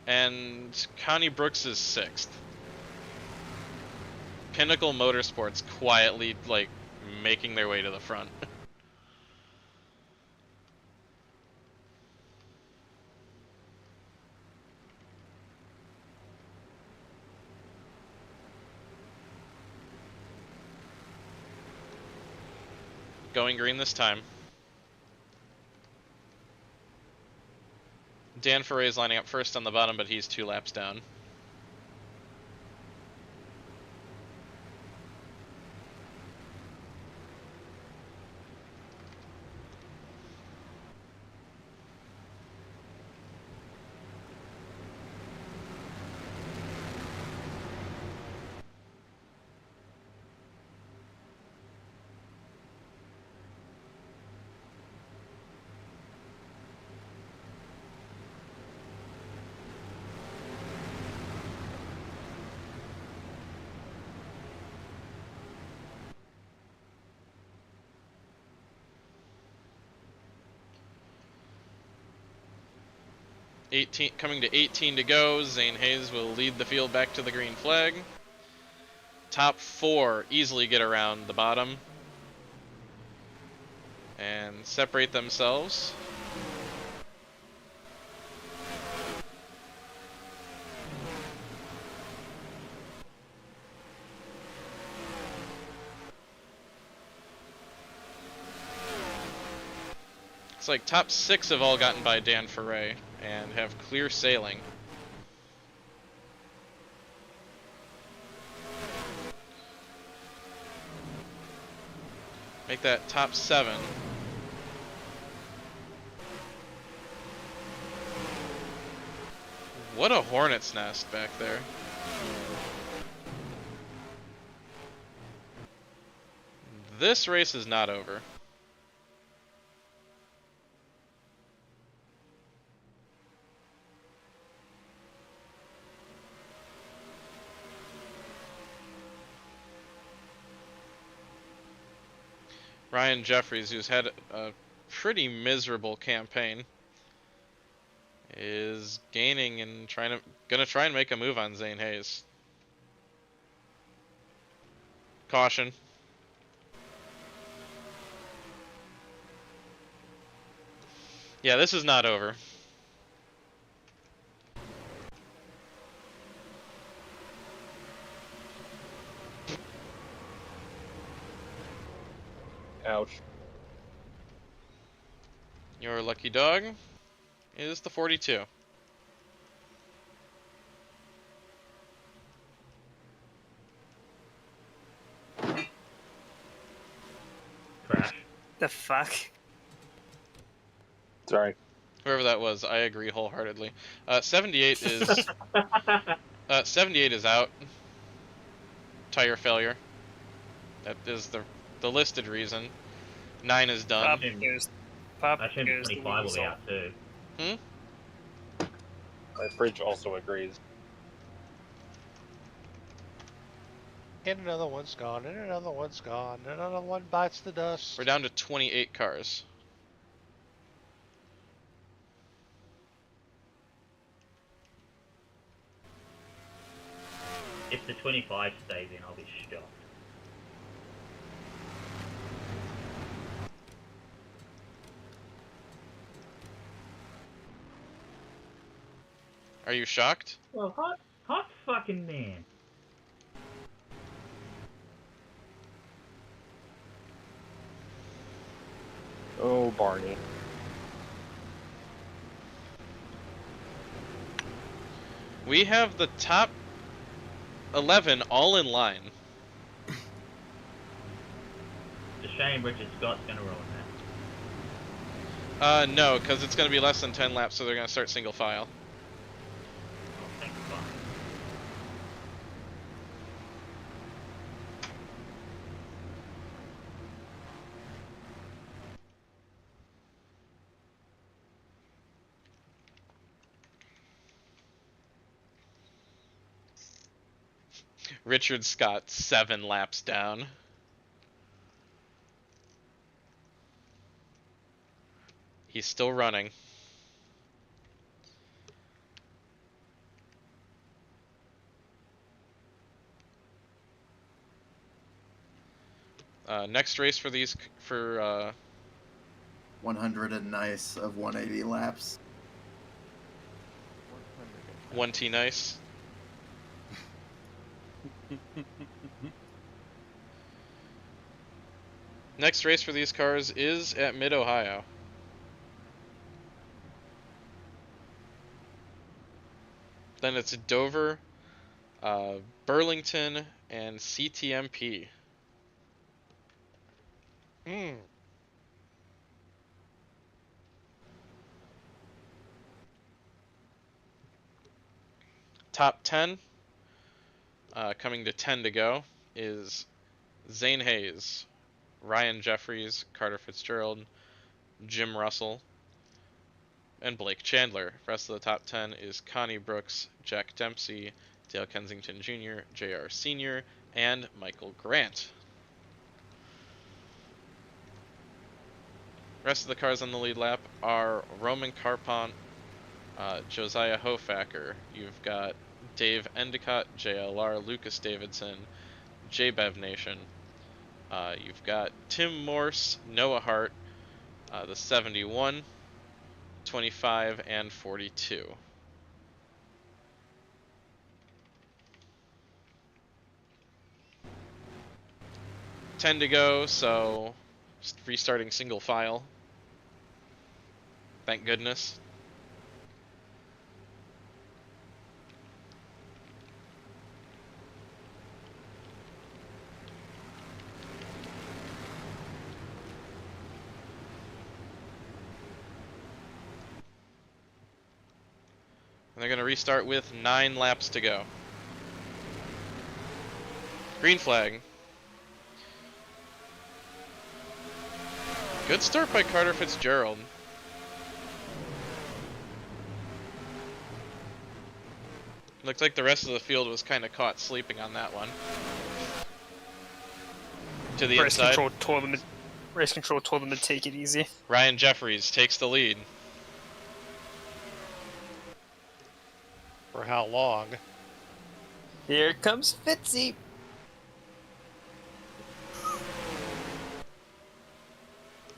And Connie Brooks is 6th. Pinnacle Motorsports quietly, like, making their way to the front. Going green this time. Dan Ferre is lining up first on the bottom, but he's 2 laps down. Coming to 18 to go, Zane Hayes will lead the field back to the green flag. Top 4 easily get around the bottom and separate themselves. It's like top 6 have all gotten by Dan Ferre and have clear sailing. Make that top 7. What a hornet's nest back there. This race is not over. Ryan Jeffries, who's had a pretty miserable campaign, is gaining and gonna try and make a move on Zane Hayes. Caution. Yeah, this is not over. Ouch. Your lucky dog is the 42. Crash. The fuck? Sorry. Whoever that was, I agree wholeheartedly. 78 is 78 is out. Tire failure. That is the listed reason. 9 is done. Pop goes. Pop I assume goes the 25 will be weasel. out too. My fridge also agrees. And another one's gone, and another one's gone, and another one bites the dust. We're down to 28 cars. If the 25 stays in, I'll be shocked. Are you shocked? Well, hot fucking man. go, Barney. We have the top 11 all in line. It's a shame Richard Scott's going to ruin that. No, because it's going to be less than 10 laps, so they're going to start single file. Oh, thank God. Richard Scott 7 laps down. He's still running. Next race for these 100 and nice of 180 laps. 1T nice. Next race for these cars is at Mid-Ohio. Then it's Dover, Burlington, and CTMP. Top 10, coming to 10 to go, is Zane Hayes, Ryan Jeffries, Carter Fitzgerald, Jim Russell, and Blake Chandler. Rest of the top 10 is Connie Brooks, Jack Dempsey, Dale Kensington Jr., JR Sr., and Michael Grant. Rest of the cars on the lead lap are Roman Carpont, Josiah Hofacker. You've got Dave Endicott, JLR, Lucas Davidson, JBev Nation. You've got Tim Morse, Noah Hart, the 71, 25, and 42. Ten to go, so just restarting single file. Thank goodness. And they're going to restart with 9 laps to go. Green flag. Good start by Carter Fitzgerald. Looks like the rest of the field was kind of caught sleeping on that one. To the inside. Race control told them to take it easy. Ryan Jeffries takes the lead. For how long? Here comes Fitzy.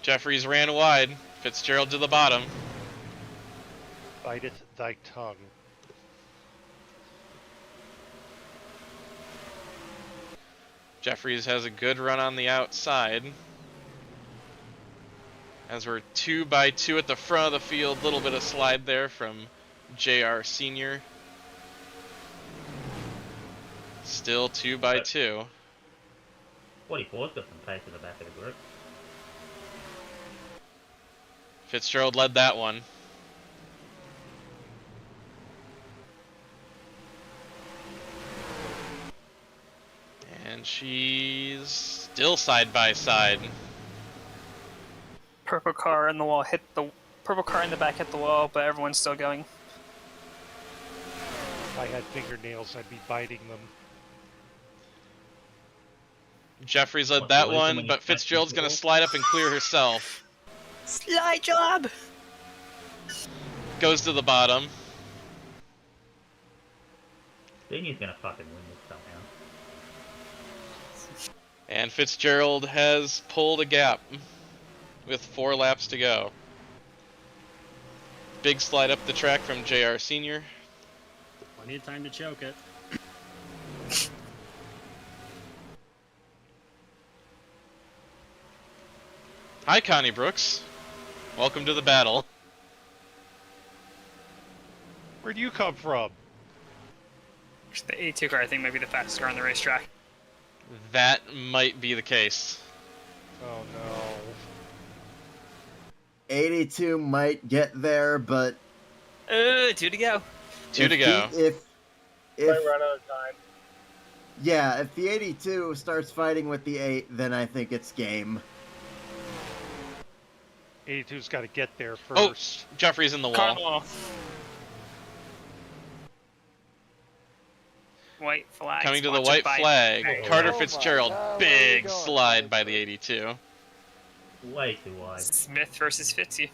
Jeffries ran wide. Fitzgerald to the bottom. Biteth thy tongue. Jeffries has a good run on the outside. As we're 2 by 2 at the front of the field, little bit of slide there from JR Sr. Still 2 by 2. 44's got some pace at the back of the group. Fitzgerald led that one. And she's still side by side. Purple car in the wall hit the purple car in the back hit the wall, but everyone's still going. If I had fingernails, I'd be biting them. Jeffries led that one, but Fitzgerald's gonna slide up and clear herself. Slide job! Goes to the bottom. Senior's gonna fucking win this somehow. And Fitzgerald has pulled a gap with 4 laps to go. Big slide up the track from JR Sr. Plenty of time to choke it. Hi, Connie Brooks. Welcome to the battle. Where'd you come from? The A2 car, I think, might be the fastest car on the racetrack. That might be the case. Oh no. 82 might get there, but 2 to go. Two to go. If Might run out of time. yeah, if the 82 starts fighting with the 8, then I think it's game. 82's got to get there Oh, first. Jeffrey's in the Car wall. wall. White flag. Coming to the white flag. Carter Fitzgerald. Big slide by the 82. Way too wide. Smith versus Fitzy.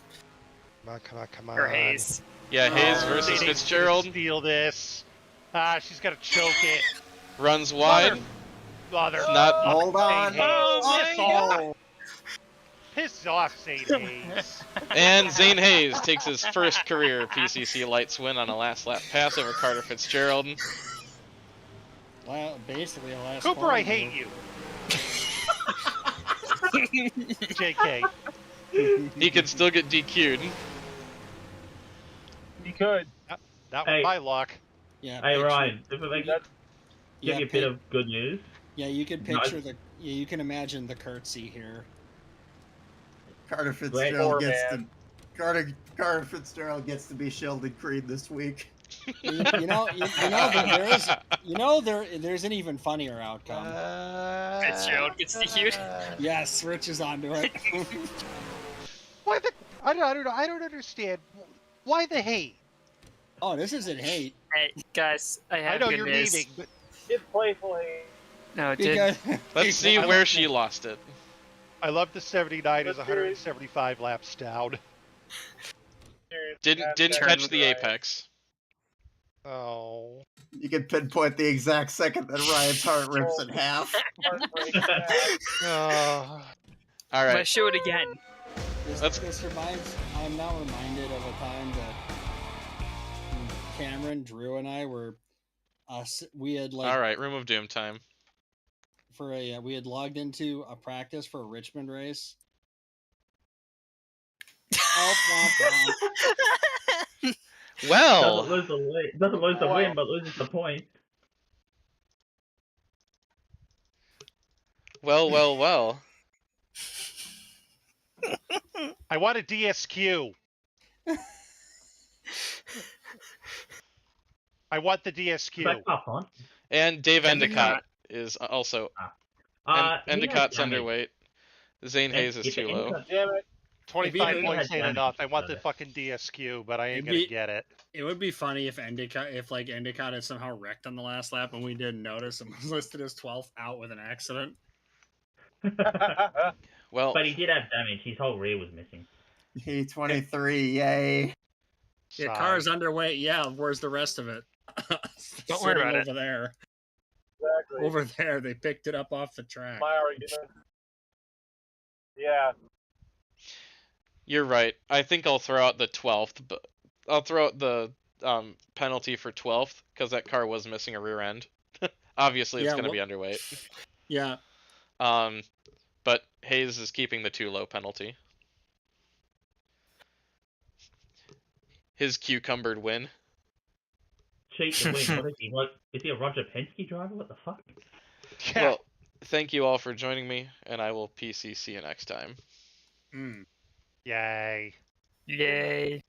Come on. Or Hayes. Yeah, Hayes versus Zane's gonna Fitzgerald. Steal this. Ah, she's got to choke it. Runs wide. Mother. Not. Hold on. Zane Hayes. Piss off, Zane Hayes. And Zane Hayes takes his first career PCC Lites win on a last lap pass over Carter Fitzgerald. Basically, a last. Cooper, I hate you. JK. He could still get DQ'd. He could. That Hey. was my luck. Yeah. Hey picture- Ryan, if I give Yeah, you a bit of good news. Yeah, you can Nice. picture the. Yeah, you can imagine the curtsy here. Carter Poor Fitzgerald gets man. to Carter Fitzgerald gets to be Sheldon Creed this week. There's an even funnier outcome. Fitzgerald gets DQ'd. Yes, Rich is onto it. Why the? I don't know. I don't understand. Why the hate? Oh, this isn't hate. Hey, guys, I I have know good you're news. leaving, but It's playful hate. No, it did. Because Let's see I where love she lost it. I love the 79 is Let's 175 laps down. Didn't That's catch the right. apex. Oh. You can pinpoint the exact second that Ryan's heart rips in half. Heartbreak. Oh. All I'm gonna right. show it again. this reminds. I'm now reminded of a time that Cameron, Drew, and I were. We had All right. Room of Doom time. we had logged into a practice for a Richmond race. Oh, womp womp. Well. Doesn't lose the win. Doesn't lose the win, but loses the point. Well. I want a DSQ. I want the DSQ. Back up on. And Dave Can we Endicott not? is also. He Endicott's had damage. underweight. Zane Hayes is If too low. Endicott- Damn it. 25 If points he ain't had enough. I damage, want the so fucking DSQ, but I ain't It'd gonna be- get it. It would be funny if Endicott had somehow wrecked on the last lap and we didn't notice and was listed as 12th out with an accident. Well, But he did have damage. His whole rear was missing. P23, yay. Yeah, Sigh. car's underweight. Yeah, where's the rest of it? Don't worry about it. Over there. Exactly. Over there, they picked it up off the track. My argument. Yeah. you're right. I think I'll throw out the 12th, but I'll throw out the penalty for 12th because that car was missing a rear end. Obviously, it's Yeah, going to be underweight. Yeah, But Hayes is keeping the too low penalty. His cucumbered win. Cheat to win. What is he? Like, is he a Roger Penske driver? What the fuck? Yeah. Well, thank you all for joining me, and I will PCC you next time. Mm. Yay. Yay.